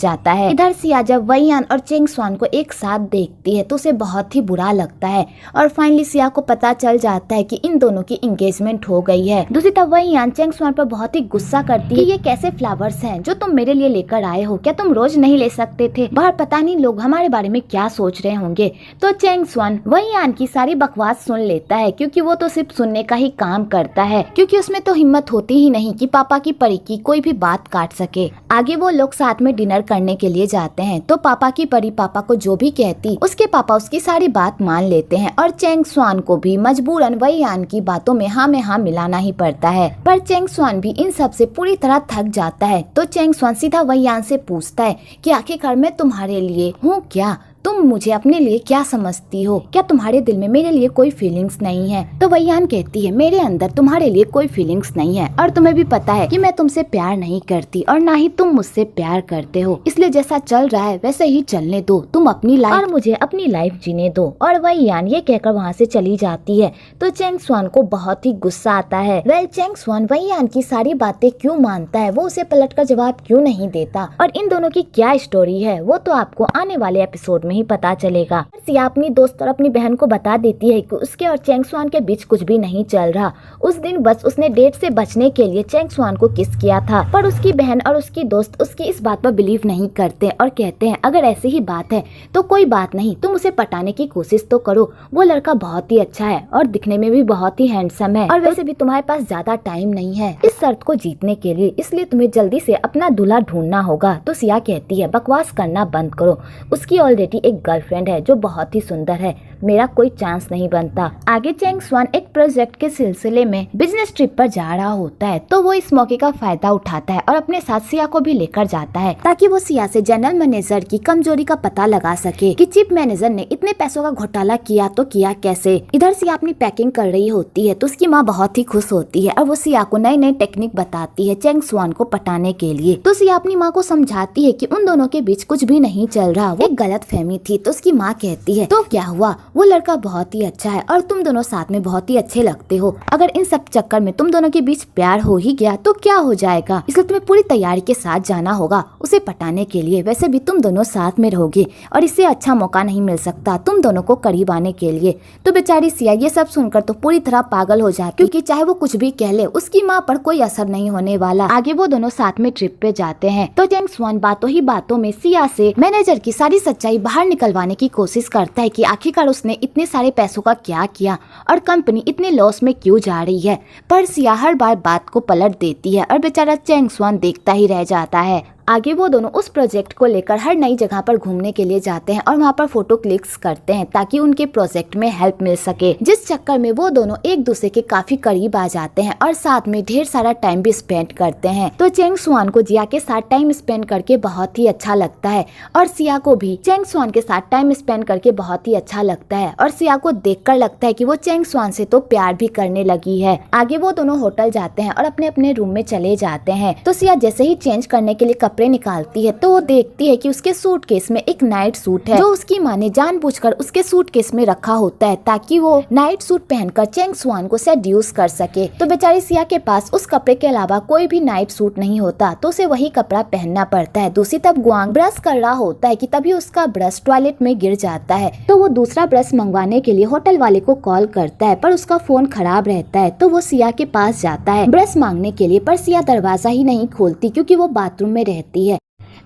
जाता है। इधर सिया जब वही यान और चेंग स्वान को एक साथ देखती है तो उसे बहुत ही बुरा लगता है और फाइनली सिया को पता चल जाता है कि इन दोनों की एंगेजमेंट हो गई है। दूसरी तरफ वही यान चेंग स्वान पर बहुत ही गुस्सा करती है कि ये कैसे फ्लावर्स हैं जो तुम मेरे लिए लेकर आए हो, क्या तुम रोज नहीं ले सकते थे? बाहर पता नहीं लोग हमारे बारे में क्या सोच रहे होंगे। तो चेंग स्वान वही यान की सारी बकवास सुन लेता है क्योंकि वो तो सिर्फ सुनने का ही काम करता है क्योंकि उसमें तो हिम्मत होती ही नहीं कि पापा की परी की कोई भी बात काट सके। आगे वो लोग साथ में डिनर करने के लिए जाते हैं तो पापा की परी पापा को जो भी कहती उसके पापा उसकी सारी बात मान लेते हैं और चेंग स्वान को भी मजबूरन वही यान की बातों में हाँ में हाँ मिलाना ही पड़ता है। पर चेंग स्वान भी इन सब से पूरी तरह थक जाता है। तो चेंग स्वान सीधा वही यान से पूछता है कि आखिरकार मैं तुम्हारे लिए हूँ क्या? तुम मुझे अपने लिए क्या समझती हो? क्या तुम्हारे दिल में मेरे लिए कोई फीलिंग्स नहीं है? तो वही यान कहती है मेरे अंदर तुम्हारे लिए कोई फीलिंग्स नहीं है और तुम्हें भी पता है कि मैं तुमसे प्यार नहीं करती और ना ही तुम मुझसे प्यार करते हो, इसलिए जैसा चल रहा है वैसे ही चलने दो, तुम अपनी लाइफ और मुझे अपनी लाइफ जीने दो। और वही यान ये कहकर वहाँ से चली जाती है। तो चेंग स्वान को बहुत ही गुस्सा आता है। चेंग स्वान वही यान की सारी बातें क्यों मानता है, वो उसे पलटकर जवाब क्यों नहीं देता और इन दोनों की क्या स्टोरी है वो तो आपको आने वाले एपिसोड में ही पता चलेगा। सिया अपनी दोस्त और अपनी बहन को बता देती है कि उसके और चेंग स्वान के बीच कुछ भी नहीं चल रहा। उस दिन बस उसने डेट से बचने के लिए चेंग स्वान को किस किया था, पर उसकी बहन और उसकी दोस्त उसकी इस बात पर बिलीव नहीं करते और कहते हैं अगर ऐसी ही बात है तो कोई बात नहीं, तुम उसे पटाने की कोशिश तो करो, वो लड़का बहुत ही अच्छा है और दिखने में भी बहुत ही हैंडसम है और वैसे भी तुम्हारे पास ज्यादा टाइम नहीं है इस शर्त को जीतने के लिए, इसलिए तुम्हें जल्दी से अपना दूल्हा ढूंढना होगा। तो सिया कहती है बकवास करना बंद करो, उसकी ऑलरेडी एक गर्लफ्रेंड है जो बहुत ही सुंदर है, मेरा कोई चांस नहीं बनता। आगे चेंग स्वान एक प्रोजेक्ट के सिलसिले में बिजनेस ट्रिप पर जा रहा होता है तो वो इस मौके का फायदा उठाता है और अपने साथ सिया को भी लेकर जाता है ताकि वो सिया से जनरल मैनेजर की कमजोरी का पता लगा सके कि चीफ मैनेजर ने इतने पैसों का घोटाला किया तो किया कैसे। इधर सिया अपनी पैकिंग कर रही होती है तो उसकी माँ बहुत ही खुश होती है और वो सिया को नई नई टेक्निक बताती है चेंग स्वान को पटाने के लिए। तो सिया अपनी माँ को समझाती है कि उन दोनों के बीच कुछ भी नहीं चल रहा, वो एक गलत फहमी थी। तो उसकी माँ कहती है तो क्या हुआ, वो लड़का बहुत ही अच्छा है और तुम दोनों साथ में बहुत ही अच्छे लगते हो। अगर इन सब चक्कर में तुम दोनों के बीच प्यार हो ही गया तो क्या हो जाएगा, इसलिए तुम्हें पूरी तैयारी के साथ जाना होगा उसे पटाने के लिए। वैसे भी तुम दोनों साथ में रहोगे और इससे अच्छा मौका नहीं मिल सकता तुम दोनों को करीब आने के लिए। तो बेचारी सिया ये सब सुनकर तो पूरी तरह पागल हो जाती, क्योंकि चाहे वो कुछ भी कह ले उसकी माँ पर कोई असर नहीं होने वाला। आगे वो दोनों साथ में ट्रिप पे जाते हैं तो चेंग स्वान बातों ही बातों में सिया से मैनेजर की सारी सच्चाई बाहर निकलवाने की कोशिश करता है कि आखिरकार उसने इतने सारे पैसों का क्या किया और कंपनी इतने लॉस में क्यों जा रही है। पर सिया हर बार बात को पलट देती है और बेचारा चेंग स्वान देखता ही रह जाता है। आगे वो दोनों उस प्रोजेक्ट को लेकर हर नई जगह पर घूमने के लिए जाते हैं और वहाँ पर फोटो क्लिक्स करते हैं ताकि उनके प्रोजेक्ट में हेल्प मिल सके, जिस चक्कर में वो दोनों एक दूसरे के काफी करीब आ जाते हैं और साथ में ढेर सारा टाइम भी स्पेंड करते हैं। तो चेंग स्वान को जिया के साथ टाइम स्पेंड करके बहुत ही अच्छा लगता है और सिया को भी चेंग स्वान के साथ टाइम स्पेंड करके बहुत ही अच्छा लगता है और सिया को देखकर लगता है कि वो चेंग स्वान से तो प्यार भी करने लगी है। आगे वो दोनों होटल जाते हैं और अपने अपने रूम में चले जाते हैं। तो सिया जैसे ही चेंज करने के लिए कपड़े निकालती है तो वो देखती है कि उसके सूटकेस में एक नाइट सूट है जो उसकी माँ ने जानबूझकर उसके सूटकेस में रखा होता है ताकि वो नाइट सूट पहनकर चेंग स्वान को सेड्यूस कर सके। तो बेचारी सिया के पास उस कपड़े के अलावा कोई भी नाइट सूट नहीं होता तो उसे वही कपड़ा पहनना पड़ता है। दूसरी तरफ ग्वांग ब्रश कर रहा होता है कि तभी उसका ब्रश टॉयलेट में गिर जाता है। तो वो दूसरा ब्रश मंगवाने के लिए होटल वाले को कॉल करता है पर उसका फोन खराब रहता है। तो वो सिया के पास जाता है ब्रश मांगने के लिए, पर सिया दरवाजा ही नहीं खोलती क्योंकि वो बाथरूम में रहती है।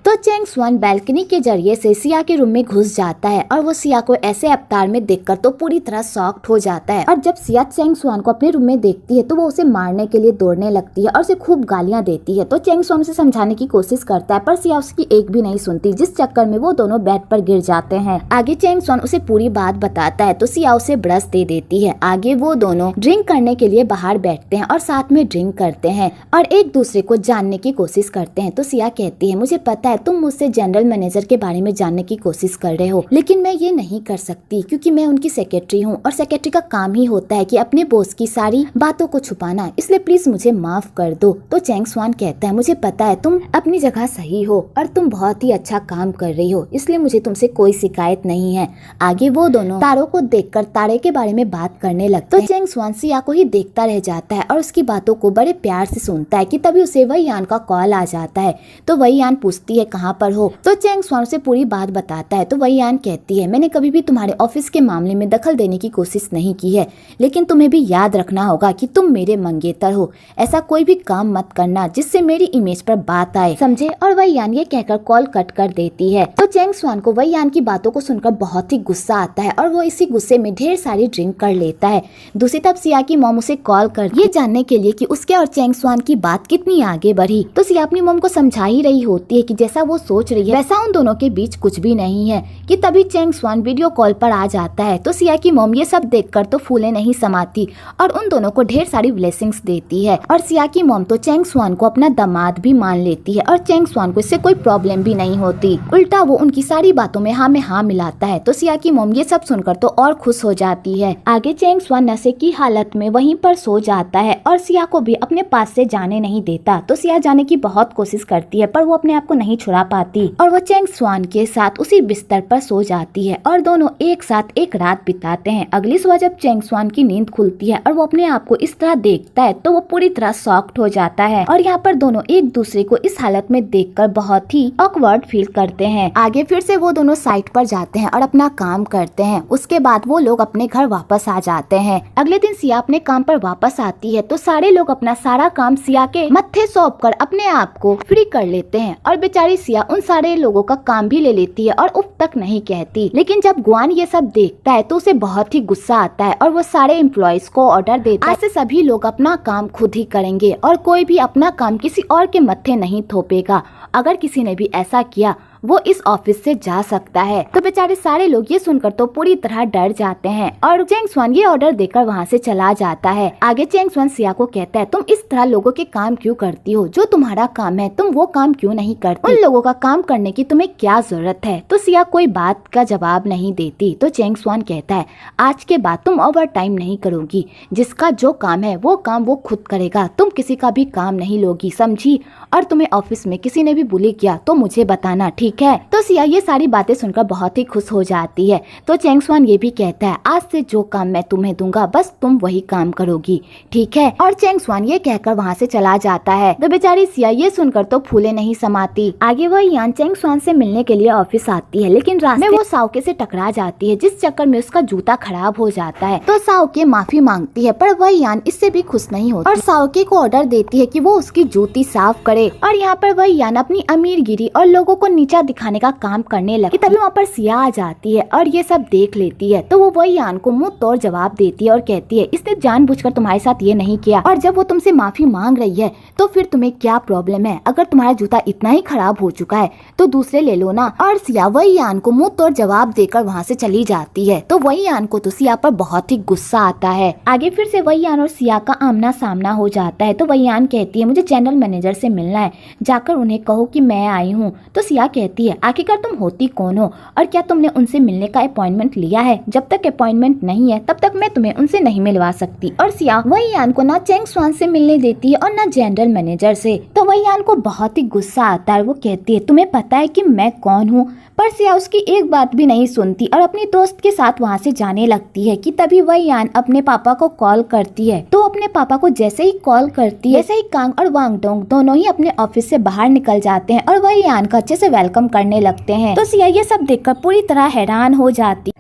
तो चेंग स्वान बैल्कनी के जरिए से सिया के रूम में घुस जाता है और वो सिया को ऐसे अवतार में देखकर तो पूरी तरह शॉक्ड हो जाता है। और जब सिया चेंग स्वान को अपने रूम में देखती है तो वो उसे मारने के लिए दौड़ने लगती है और उसे खूब गालियां देती है। तो चेंग स्वान उसे समझाने की कोशिश करता है पर सिया उसकी एक भी नहीं सुनती, जिस चक्कर में वो दोनों बेड पर गिर जाते हैं। आगे चेंग स्वान उसे पूरी बात बताता है तो सिया उसे ब्रश दे देती है। आगे वो दोनों ड्रिंक करने के लिए बाहर बैठते हैं और साथ में ड्रिंक करते हैं और एक दूसरे को जानने की कोशिश करते हैं। तो सिया कहती है मुझे पता है तुम मुझसे जनरल मैनेजर के बारे में जानने की कोशिश कर रहे हो, लेकिन मैं ये नहीं कर सकती क्योंकि मैं उनकी सेक्रेटरी हूँ और सेक्रेटरी का काम ही होता है कि अपने बॉस की सारी बातों को छुपाना, इसलिए प्लीज मुझे माफ कर दो। तो चेंग स्वान कहता है मुझे पता है तुम अपनी जगह सही हो और तुम बहुत ही अच्छा काम कर रही हो, इसलिए मुझे तुमसे कोई शिकायत नहीं है। आगे वो दोनों तारों को देखकर तारे के बारे में बात करने लगते हैं। तो चेंग स्वान सिया को ही देखता रह जाता है और उसकी बातों को बड़े प्यार से सुनता है कि तभी उसे वही यान का कॉल आ जाता है। तो वही यान पूछती है कहाँ पर हो। तो चेंग स्वान से पूरी बात बताता है। तो वही यान कहती है मैंने कभी भी तुम्हारे ऑफिस के मामले में दखल देने की कोशिश नहीं की है, लेकिन तुम्हें भी याद रखना होगा कि तुम मेरे मंगेतर हो, ऐसा कोई भी काम मत करना जिससे मेरी इमेज पर बात आए, समझे। और वही यान ये कहकर कॉल कट कर देती है। तो चेंग स्वान को वही यान की बातों को सुनकर बहुत ही गुस्सा आता है और वो इसी गुस्से में ढेर सारी ड्रिंक कर लेता है। दूसरी तरफ सिया की मॉम उसे कॉल कर ये जानने के लिए कि उसके और चेंग स्वान की बात कितनी आगे बढ़ी। तो सिया अपनी मॉम को समझा ही रही होती है कि जैसा वो सोच रही है वैसा उन दोनों के बीच कुछ भी नहीं है कि तभी चेंग स्वान वीडियो कॉल पर आ जाता है। तो सिया की मॉम ये सब देखकर तो फूले नहीं समाती और उन दोनों को ढेर सारी ब्लेसिंग्स देती है और सिया की मॉम तो चेंग स्वान को अपना दामाद भी मान लेती है और चेंग स्वान को इससे कोई प्रॉब्लम भी नहीं होती, उल्टा वो उनकी सारी बातों में हाँ मिलाता है। तो सिया की मॉम ये सब सुनकर तो और खुश हो जाती है। आगे चेंग स्वान नशे की हालत में वहीं पर सो जाता है और सिया को भी अपने पास से जाने नहीं देता। तो सिया जाने की बहुत कोशिश करती है पर वो अपने आप को नहीं छुड़ा पाती और वो चेंग स्वान के साथ उसी बिस्तर पर सो जाती है और दोनों एक साथ एक रात बिताते हैं। अगली सुबह जब चेंग स्वान की नींद खुलती है और वो अपने आप को इस तरह देखता है तो वो पूरी तरह शॉक्ड हो जाता है और यहाँ पर दोनों एक दूसरे को इस हालत में देखकर बहुत ही ऑकवर्ड फील करते हैं। आगे फिर से वो दोनों साइट पर जाते हैं और अपना काम करते हैं। उसके बाद वो लोग अपने घर वापस आ जाते हैं। अगले दिन सिया अपने काम पर वापस आती है तो सारे लोग अपना सारा काम सिया के मत्थे सौंप कर अपने आप को फ्री कर लेते हैं और बेचारी सिया उन सारे लोगों का काम भी ले लेती है और उफ तक नहीं कहती। लेकिन जब ग्वान ये सब देखता है तो उसे बहुत ही गुस्सा आता है और वो सारे एम्प्लॉयज को ऑर्डर देता है आज से सभी लोग अपना काम खुद ही करेंगे और कोई भी अपना काम किसी और के मत्थे नहीं थोपेगा। अगर किसी ने भी ऐसा किया वो इस ऑफिस से जा सकता है। तो बेचारे सारे लोग ये सुनकर तो पूरी तरह डर जाते हैं और चेंग स्वान ये ऑर्डर देकर वहाँ से चला जाता है। आगे चेंग स्वान सिया को कहता है तुम इस तरह लोगों के काम क्यों करती हो, जो तुम्हारा काम है तुम वो काम क्यों नहीं करती, उन लोगों का काम करने की तुम्हें क्या जरूरत है। तो सिया कोई बात का जवाब नहीं देती। तो चेंग स्वान कहता है आज के बाद तुम ओवर टाइम नहीं करोगी, जिसका जो काम है वो काम वो खुद करेगा, तुम किसी का भी काम नहीं लोगी, समझी। और तुम्हें ऑफिस में किसी ने भी बुली किया तो मुझे बताना, ठीक ठीक है। तो सिया ये सारी बातें सुनकर बहुत ही खुश हो जाती है। तो चेंग स्वान ये भी कहता है आज से जो काम मैं तुम्हें दूंगा बस तुम वही काम करोगी, ठीक है। और चेंग स्वान ये कहकर वहाँ से चला जाता है। तो बेचारी सिया ये सुनकर तो फूले नहीं समाती। आगे वह यान चेंग स्वान से मिलने के लिए ऑफिस आती है, लेकिन रास्ते में वो साओके से टकरा जाती है, जिस चक्कर में उसका जूता खराब हो जाता है। तो साओके माफी मांगती है, पर वह यान इससे भी खुश नहीं होती और साओके को ऑर्डर देती है कि वो उसकी जूती साफ करे। और यहाँ पर वह यान अपनी अमीरगिरी और लोगों को नीचा दिखाने का काम करने लगी। तभी वहाँ पर सिया आ जाती है और ये सब देख लेती है। तो वो वह यान को मुंह तोड़ जवाब देती है और कहती है इसने जानबूझकर तुम्हारे साथ ये नहीं किया, और जब वो तुमसे माफी मांग रही है तो फिर तुम्हें क्या प्रॉब्लम है? अगर तुम्हारा जूता इतना ही खराब हो चुका है तो दूसरे ले लो ना। और सिया वही यान को मुंह तोड़ जवाब देकर वहाँ से चली जाती है। तो वही यान को तो सिया पर बहुत ही गुस्सा आता है। आगे फिर से वही यान और सिया का आमना सामना हो जाता है। तो वही यान कहती है मुझे जनरल मैनेजर से मिलना है, जाकर उन्हें कहो कि मैं आई हूँ। तो सिया कहती है आखिरकार तुम होती कौन हो और क्या तुमने उनसे मिलने का अपॉइंटमेंट लिया है? जब तक अपॉइंटमेंट नहीं है तब तक मैं तुम्हें उनसे नहीं मिलवा सकती। और सिया वही यान को ना चेंग स्वान से मिलने देती है और ना जनरल मैनेजर से। तो वही यान को बहुत ही गुस्सा आता है। वो कहती है तुम्हें पता है कि मैं कौन हूँ? पर सिया उसकी एक बात भी नहीं सुनती और अपनी दोस्त के साथ वहाँ से जाने लगती है कि तभी वही यान अपने पापा को कॉल करती है। तो अपने पापा को जैसे ही कॉल करती है वैसे ही कांग और वांग डोंग दोनों ही अपने ऑफिस से बाहर निकल जाते हैं और वही यान का अच्छे से वेलकम करने लगते हैं। तो सिया ये सब देखकर पूरी तरह हैरान हो जाती।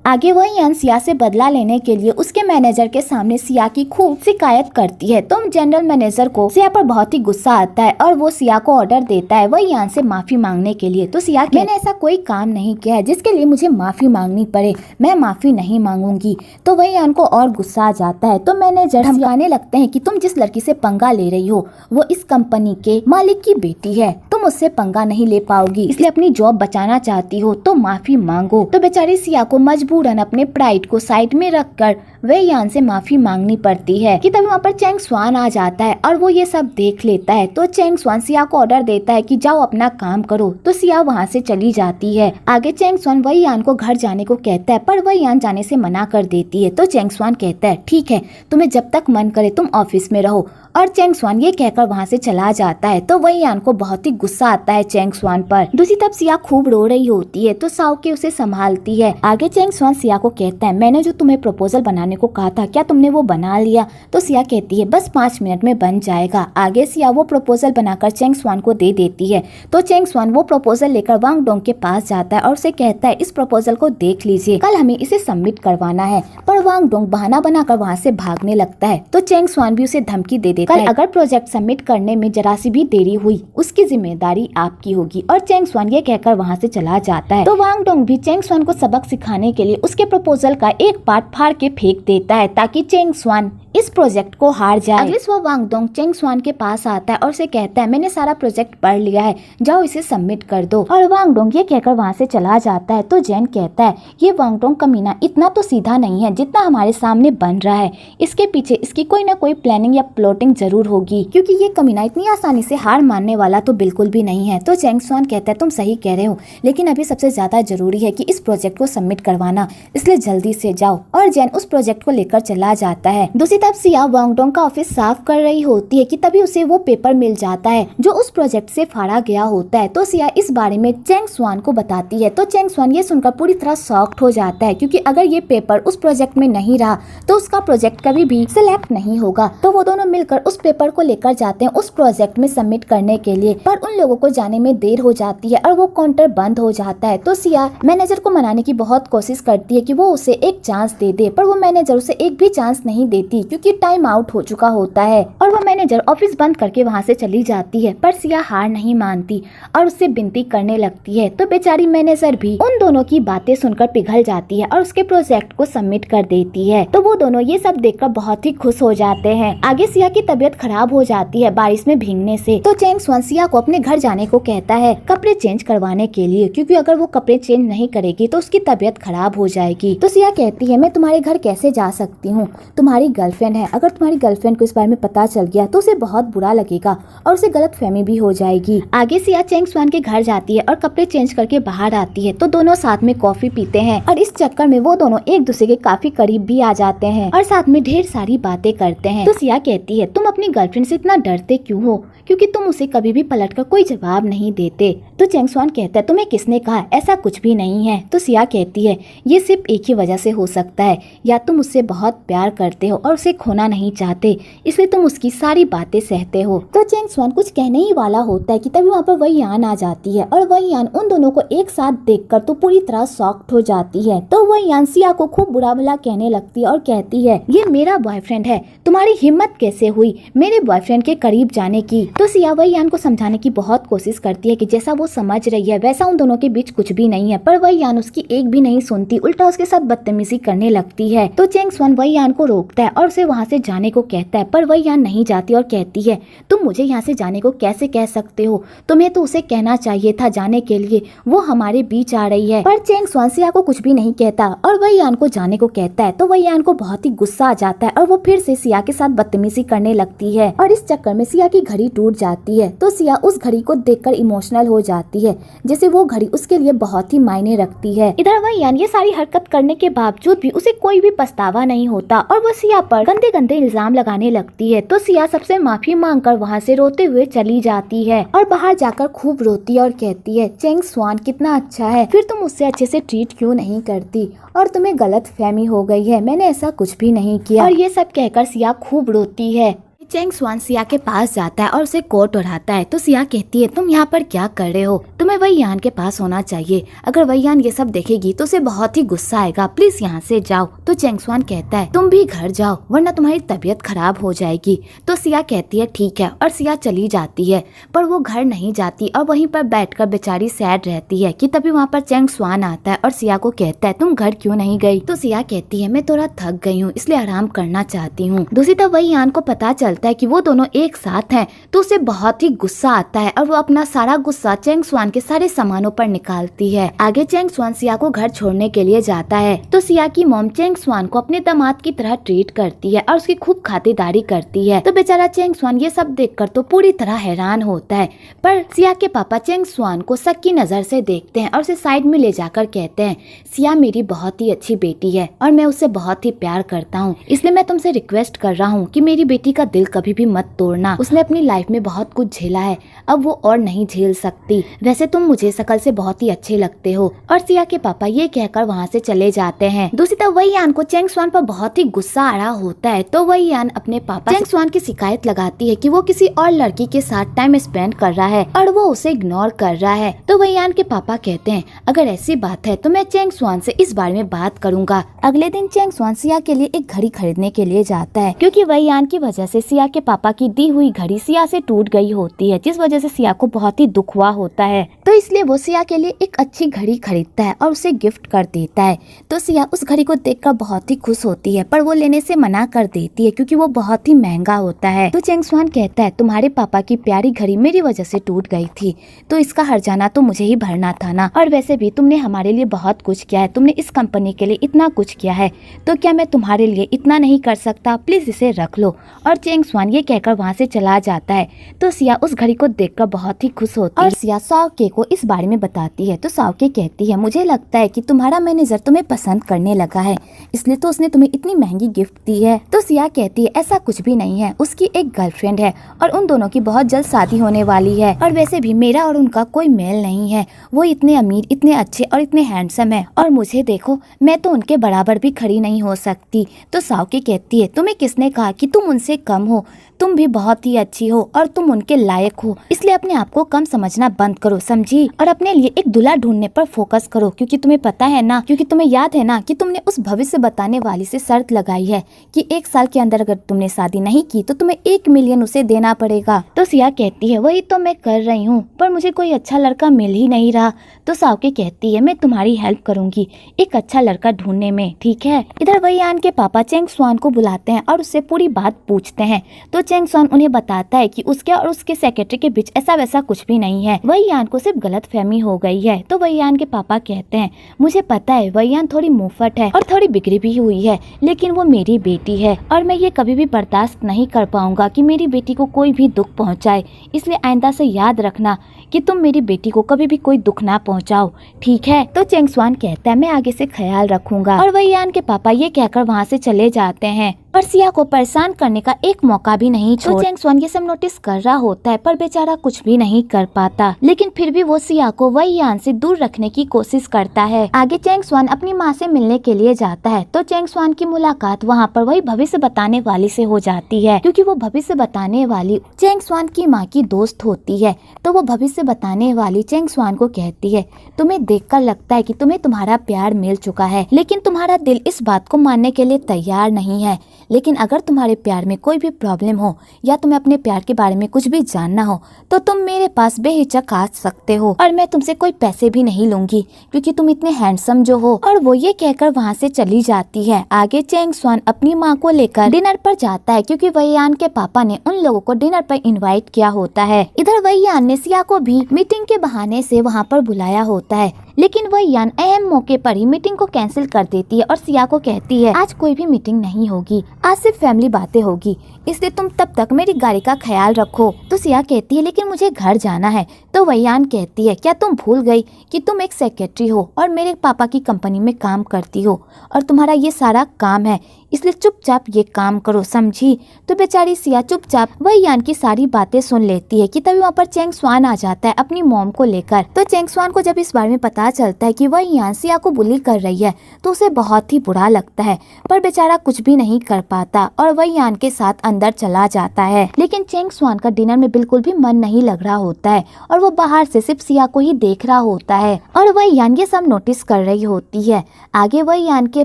आगे वही यान सिया से बदला लेने के लिए उसके मैनेजर के सामने सिया की खूब शिकायत करती है। तो जनरल मैनेजर को सिया पर बहुत ही गुस्सा आता है और वो सिया को ऑर्डर देता है वही यान से माफी मांगने के लिए। तो सिया मैंने ऐसा कोई काम नहीं किया है जिसके लिए मुझे माफी मांगनी पड़े, मैं माफी नहीं मांगूंगी। तो वही यान को और गुस्सा आ जाता है। तो मैनेजर धमकाने लगते हैं कि तुम जिस लड़की से पंगा ले रही हो वो इस कंपनी के मालिक की बेटी है, तुम उससे पंगा नहीं ले पाओगी, इसलिए अपनी जॉब बचाना चाहती हो तो माफी मांगो। तो बेचारी सिया को मजबूरन अपने प्राइड को साइड में रखकर वही यान से माफी मांगनी पड़ती है कि तभी वहाँ पर चेंग स्वान आ जाता है और वो ये सब देख लेता है। तो चेंग स्वान सिया को ऑर्डर देता है कि जाओ अपना काम करो। तो सिया वहाँ से चली जाती है। आगे चेंग स्वान वही यान को घर जाने को कहता है, पर वही यान जाने से मना कर देती है। तो चेंग स्वान कहता है ठीक है, तुम्हें जब तक मन करे तुम ऑफिस में रहो, और चेंग स्वान ये कहकर वहाँ से चला जाता है। तो वही यान को बहुत ही गुस्सा आता है चेंग स्वान पर। दूसरी तरफ सिया खूब रो रही होती है। तो साओके उसे संभालती है। आगे चेंग स्वान सिया को कहता है मैंने जो तुम्हें प्रपोजल बनाने को कहा था क्या तुमने वो बना लिया? तो सिया कहती है बस 5 मिनट में बन जाएगा। आगे सिया वो प्रपोजल बनाकर चेंग स्वान को दे देती है। तो चेंग स्वान वो प्रपोजल लेकर वांग डोंग के पास जाता है और उसे कहता है इस प्रपोजल को देख लीजिए, कल हमें इसे सबमिट करवाना है। पर वांग डोंग बहाना बनाकर वहाँ से भागने लगता है। तो चेंग स्वान भी उसे धमकी दे देता है अगर प्रोजेक्ट सबमिट करने में जरा सी भी देरी हुई उसकी जिम्मेदारी आपकी होगी। और चेंग स्वान ये कहकर वहाँ से चला जाता है। तो वांग डोंग भी चेंग स्वान को सबक सिखाने के लिए उसके प्रपोजल का एक पार्ट फाड़ के फेंक देता है ताकि चेंग स्वान इस प्रोजेक्ट को हार जाए। अगले सुबह वांग डोंग चेंग स्वान के पास आता है और उसे कहता है मैंने सारा प्रोजेक्ट पढ़ लिया है, जाओ इसे सबमिट कर दो। और वांग डोंग ये कहकर वहाँ से चला जाता है। तो जैन कहता है ये वांग डोंग कमीना इतना तो सीधा नहीं है जितना हमारे सामने बन रहा है, इसके पीछे इसकी कोई ना कोई प्लानिंग या प्लॉटिंग जरूर होगी, क्योंकि ये कमीना इतनी आसानी से हार मानने वाला तो बिल्कुल भी नहीं है। तो चेंग स्वान कहता है तुम सही कह रहे हो, लेकिन अभी सबसे ज्यादा जरूरी है कि इस प्रोजेक्ट को सबमिट करवाना, इसलिए जल्दी से जाओ। और जैन उस प्रोजेक्ट को लेकर चला जाता है। दूसरी तरफ सिया वांग डोंग का ऑफिस साफ कर रही होती है कि तभी उसे वो पेपर मिल जाता है जो उस प्रोजेक्ट से फाड़ा गया होता है। तो सिया इस बारे में चेंग स्वान को बताती है। तो चेंग स्वान ये सुनकर पूरी तरह शॉक्ड हो जाता है, क्योंकि अगर ये पेपर उस प्रोजेक्ट में नहीं रहा तो उसका प्रोजेक्ट कभी भी सिलेक्ट नहीं होगा। तो वो दोनों मिलकर उस पेपर को लेकर जाते हैं उस प्रोजेक्ट में सबमिट करने के लिए, पर उन लोगों को जाने में देर हो जाती है और वो काउंटर बंद हो जाता है। तो सिया मैनेजर को मनाने की बहुत कोशिश करती है कि वो उसे एक चांस दे दे, पर वो मैनेजर उसे एक भी चांस नहीं देती क्योंकि टाइम आउट हो चुका होता है और वो मैनेजर ऑफिस बंद करके वहाँ से चली जाती है। पर सिया हार नहीं मानती और उससे विनती करने लगती है। तो बेचारी मैनेजर भी उन दोनों की बातें सुनकर पिघल जाती है और उसके प्रोजेक्ट को सबमिट कर देती है। तो वो दोनों ये सब देखकर बहुत ही खुश हो जाते हैं। आगे सिया की तबीयत खराब हो जाती है बारिश में भीगने से। तो चेंग स्वान सिया को अपने घर जाने को कहता है कपड़े चेंज करवाने के लिए, क्योंकि अगर वो कपड़े चेंज नहीं करेगी तो उसकी तबीयत खराब हो जाएगी। तो सिया कहती है मैं तुम्हारे घर कैसे जा सकती हूँ, तुम्हारी गर्लफ्रेंड बॉयफ्रेंड है, अगर तुम्हारी गर्लफ्रेंड को इस बारे में पता चल गया तो उसे बहुत बुरा लगेगा और उसे गलतफहमी भी हो जाएगी। आगे सिया चेंग स्वान के घर जाती है और कपड़े चेंज करके बाहर आती है तो दोनों साथ में कॉफी पीते हैं और इस चक्कर में वो दोनों एक दूसरे के काफी करीब भी आ जाते हैं और साथ में ढेर सारी बातें करते हैं। तो सिया कहती है तुम अपनी गर्लफ्रेंड से इतना डरते क्यों हो, क्योंकि तुम उसे कभी भी पलटकर कोई जवाब नहीं देते। तो चेंग स्वान कहता है तुम्हें किसने कहा, ऐसा कुछ भी नहीं है। तो सिया कहती है ये सिर्फ एक ही वजह से हो सकता है, या तुम उससे बहुत प्यार करते हो और उसे खोना नहीं चाहते, इसलिए तुम उसकी सारी बातें सहते हो। तो चेंग स्वान कुछ कहने ही वाला होता है कि तभी वहाँ पर वही यान आ जाती है और वही यान उन दोनों को एक साथ देखकर तो पूरी तरह शॉक्ड हो जाती है। तो वही यान सिया को खूब बुरा भला कहने लगती है और कहती है ये मेरा बॉयफ्रेंड है, तुम्हारी हिम्मत कैसे हुई मेरे बॉयफ्रेंड के करीब जाने की। तो सिया वही यान को समझाने की बहुत कोशिश करती है कि जैसा वो समझ रही है वैसा उन दोनों के बीच कुछ भी नहीं है, पर वही यान उसकी एक भी नहीं सुनती, उल्टा उसके साथ बदतमीजी करने लगती है। तो चेंग स्वान वही यान को रोकता है और उसे वहाँ से जाने को कहता है, पर वही यान नहीं जाती और कहती है तुम मुझे यहाँ से जाने को कैसे कह सकते हो, तुम्हें तो उसे कहना चाहिए था जाने के लिए, वो हमारे बीच आ रही है। पर चेंग स्वान सिया को कुछ भी नहीं कहता और वही यान को जाने को कहता है। तो वही यान को बहुत ही गुस्सा आ जाता है और वो फिर से सिया के साथ बदतमीजी करने लगती है और इस चक्कर में सिया की घड़ी टूट जाती है। तो सिया उस घड़ी को देखकर इमोशनल हो जाती है, जैसे वो घड़ी उसके लिए बहुत ही मायने रखती है। इधर वही यान ये सारी हरकत करने के बावजूद भी उसे कोई भी पछतावा नहीं होता और वो सिया पर गंदे गंदे इल्जाम लगाने लगती है। तो सिया सबसे माफी मांगकर वहाँ से रोते हुए चली जाती है और बाहर जाकर खूब रोती है और कहती है चेंग स्वान कितना अच्छा है, फिर तुम उससे अच्छे से ट्रीट क्यों नहीं करती, और तुम्हें गलत फहमी हो गई है, मैंने ऐसा कुछ भी नहीं किया। और ये सब कहकर सिया खूब रोती है। चेंग स्वान सिया के पास जाता है और उसे कोट उड़ाता है। तो सिया कहती है तुम यहाँ पर क्या कर रहे हो, तुम्हें वही यान के पास होना चाहिए, अगर वही यान ये सब देखेगी तो उसे बहुत ही गुस्सा आएगा, प्लीज यहाँ से जाओ। तो चेंग स्वान कहता है तुम भी घर जाओ वरना तुम्हारी तबीयत खराब हो जाएगी। तो सिया कहती है ठीक है और सिया चली जाती है, पर वो घर नहीं जाती और वहीं पर बैठकर बेचारी सैड रहती है कि तभी वहाँ पर चेंग स्वान आता है और सिया को कहता है तुम घर क्यों नहीं गई। तो सिया कहती है मैं थोड़ा थक गई हूँ इसलिए आराम करना चाहती हूँ। दूसरी तरफ वही यान को पता चलता है कि वो दोनों एक साथ हैं तो उसे बहुत ही गुस्सा आता है और वो अपना सारा गुस्सा चेंग स्वान के सारे सामानों पर निकालती है। आगे चेंग स्वान सिया को घर छोड़ने के लिए जाता है तो सिया की मॉम चेंग स्वान को अपने दामाद की तरह ट्रीट करती है और उसकी खूब खातिरदारी करती है। तो बेचारा चेंग स्वान ये सब देखकर तो पूरी तरह हैरान होता है, पर सिया के पापा चेंग स्वान को शक की नजर से देखते हैं और उसे साइड में ले जाकर कहते हैं सिया मेरी बहुत ही अच्छी बेटी है और मैं उससे बहुत ही प्यार करता हूँ, इसलिए मैं तुमसे रिक्वेस्ट कर रहा हूँ कि मेरी बेटी का दिल कभी भी मत तोड़ना, उसने अपनी लाइफ में बहुत कुछ झेला है, अब वो और नहीं झेल सकती, वैसे तुम मुझे शकल से बहुत ही अच्छे लगते हो। और सिया के पापा ये कहकर वहाँ से चले जाते हैं। दूसरी तरफ वही यान को चेंग स्वान पर बहुत ही गुस्सा आ रहा होता है तो वही यान अपने पापा चेंग स्वान की शिकायत लगाती है कि वो किसी और लड़की के साथ टाइम स्पेंड कर रहा है और वो उसे इग्नोर कर रहा है। तो वही यान के पापा कहते हैं अगर ऐसी बात है तो मैं चेंग स्वान से इस बारे में बात करूंगा। अगले दिन चेंग स्वान सिया के लिए एक घड़ी खरीदने के लिए जाता है, क्योंकि वही यान की वजह से सिया के पापा की दी हुई घड़ी सिया से टूट गई होती है, जिस वजह से सिया को बहुत ही दुख हुआ होता है। तो इसलिए वो सिया के लिए एक अच्छी घड़ी खरीदता है और उसे गिफ्ट कर देता है। तो सिया उस घड़ी को देखकर बहुत ही खुश होती है, पर वो लेने से मना कर देती है क्योंकि वो बहुत ही महंगा होता है। तो चेंग स्वान कहता है तुम्हारे पापा की प्यारी घड़ी मेरी वजह से टूट गई थी, तो इसका हर्जाना तो मुझे ही भरना था ना, और वैसे भी तुमने हमारे लिए बहुत कुछ किया है, तुमने इस कंपनी के लिए इतना कुछ किया है, तो क्या मैं तुम्हारे लिए इतना नहीं कर सकता, प्लीज इसे रख लो। और चेंग स्वान ये कहकर वहाँ से चला जाता है। तो सिया उस घड़ी को देखकर बहुत ही खुश होती है और सिया साओके को इस बारे में बताती है। तो साओके कहती है मुझे लगता है कि तुम्हारा मैनेजर तुम्हें पसंद करने लगा है, इसलिए तो उसने तुम्हें इतनी महंगी गिफ्ट दी है। तो सिया कहती है ऐसा कुछ भी नहीं है, उसकी एक गर्लफ्रेंड है और उन दोनों की बहुत जल्द शादी होने वाली है, और वैसे भी मेरा और उनका कोई मेल नहीं है, वो इतने अमीर, इतने अच्छे और इतने हैंडसम है, और मुझे देखो मैं तो उनके बराबर भी खड़ी नहीं हो सकती। तो साओके कहती है तुम्हें किसने कहा कि तुम उनसे कम हो, तुम भी बहुत ही अच्छी हो और तुम उनके लायक हो, इसलिए अपने आप को कम समझना बंद करो, समझी, और अपने लिए एक दूल्हा ढूंढने पर फोकस करो, क्योंकि तुम्हें पता है ना, क्योंकि तुम्हें याद है ना कि तुमने उस भविष्य बताने वाली से शर्त लगाई है कि 1 साल के अंदर अगर तुमने शादी नहीं की तो तुम्हें 1 मिलियन उसे देना पड़ेगा। तो सिया कहती है वही तो मैं कर रही हूँ, पर मुझे कोई अच्छा लड़का मिल ही नहीं रहा। तो साओके कहती है मैं तुम्हारी हेल्प करूंगी एक अच्छा लड़का ढूंढने में, ठीक है। इधर वही यान के पापा चेंग स्वान को बुलाते हैं और उससे पूरी बात पूछते हैं। तो चेंग स्वान उन्हें बताता है कि उसके और उसके सेक्रेटरी के बीच ऐसा वैसा कुछ भी नहीं है, वही यान को सिर्फ गलतफहमी हो गई है। तो वही यान के पापा कहते हैं मुझे पता है वही यान थोड़ी मुंहफट है और थोड़ी बिगड़ी भी हुई है, लेकिन वो मेरी बेटी है और मैं ये कभी भी बर्दाश्त नहीं कर पाऊंगा कि मेरी बेटी को कोई भी दुख पहुंचाए, इसलिए आइंदा से याद रखना कि तुम मेरी बेटी को कभी भी कोई दुख ना पहुंचाओ, ठीक है। तो चेंग स्वान कहता है मैं आगे से ख्याल रखूंगा। और वही यान के पापा ये कहकर वहाँ से चले जाते हैं और सिया को परेशान करने का एक मौका भी नहीं छोड़। तो चेंग स्वान ये सब नोटिस कर रहा होता है पर बेचारा कुछ भी नहीं कर पाता, लेकिन फिर भी वो सिया को वही यान से दूर रखने की कोशिश करता है। आगे चेंग स्वान अपनी माँ से मिलने के लिए जाता है तो चेंग स्वान की मुलाकात वहाँ पर वही भविष्य बताने वाली से हो जाती है, क्योंकि वो भविष्य बताने वाली चेंग स्वान की माँ की दोस्त होती है। तो वो भविष्य बताने वाली चेंग स्वान को कहती है तुम्हें देखकर लगता है कि तुम्हें तुम्हारा प्यार मिल चुका है, लेकिन तुम्हारा दिल इस बात को मानने के लिए तैयार नहीं है, लेकिन अगर तुम्हारे प्यार में कोई भी प्रॉब्लम हो या तुम्हें अपने प्यार के बारे में कुछ भी जानना हो तो तुम मेरे पास बेहिचक आ सकते हो और मैं तुमसे कोई पैसे भी नहीं लूंगी क्योंकि तुम इतने हैंडसम जो हो। और वो ये कहकर वहाँ से चली जाती है। आगे चेंग स्वान अपनी माँ को लेकर डिनर पर जाता है क्योंकि वही यान के पापा ने उन लोगों को डिनर पर इनवाइट किया होता है। इधर वही यान ने सिया को भी मीटिंग के बहाने से वहाँ पर बुलाया होता है, लेकिन वही यान अहम मौके पर ही मीटिंग को कैंसिल कर देती है और सिया को कहती है आज कोई भी मीटिंग नहीं होगी, आज सिर्फ फैमिली बातें होगी, इसलिए तुम तब तक मेरी गाड़ी का ख्याल रखो। तो सिया कहती है लेकिन मुझे घर जाना है। तो वही यान कहती है क्या तुम भूल गई कि तुम एक सेक्रेटरी हो और मेरे पापा की कंपनी में काम करती हो और तुम्हारा ये सारा काम है, इसलिए चुपचाप ये काम करो, समझी। तो बेचारी सिया चुपचाप वही यान की सारी बातें सुन लेती है कि तभी वहाँ पर चेंग स्वान आ जाता है अपनी मॉम को लेकर। तो चेंग स्वान को जब इस बारे में पता चलता है कि वही यान सिया को बुली कर रही है तो उसे बहुत ही बुरा लगता है, पर बेचारा कुछ भी नहीं कर पाता और वही यान के साथ अंदर चला जाता है। लेकिन चेंग स्वान का डिनर में बिल्कुल भी मन नहीं लग रहा होता है और वो बाहर से सिर्फ सिया को ही देख रहा होता है और वही यान ये सब नोटिस कर रही होती है। आगे वही यान के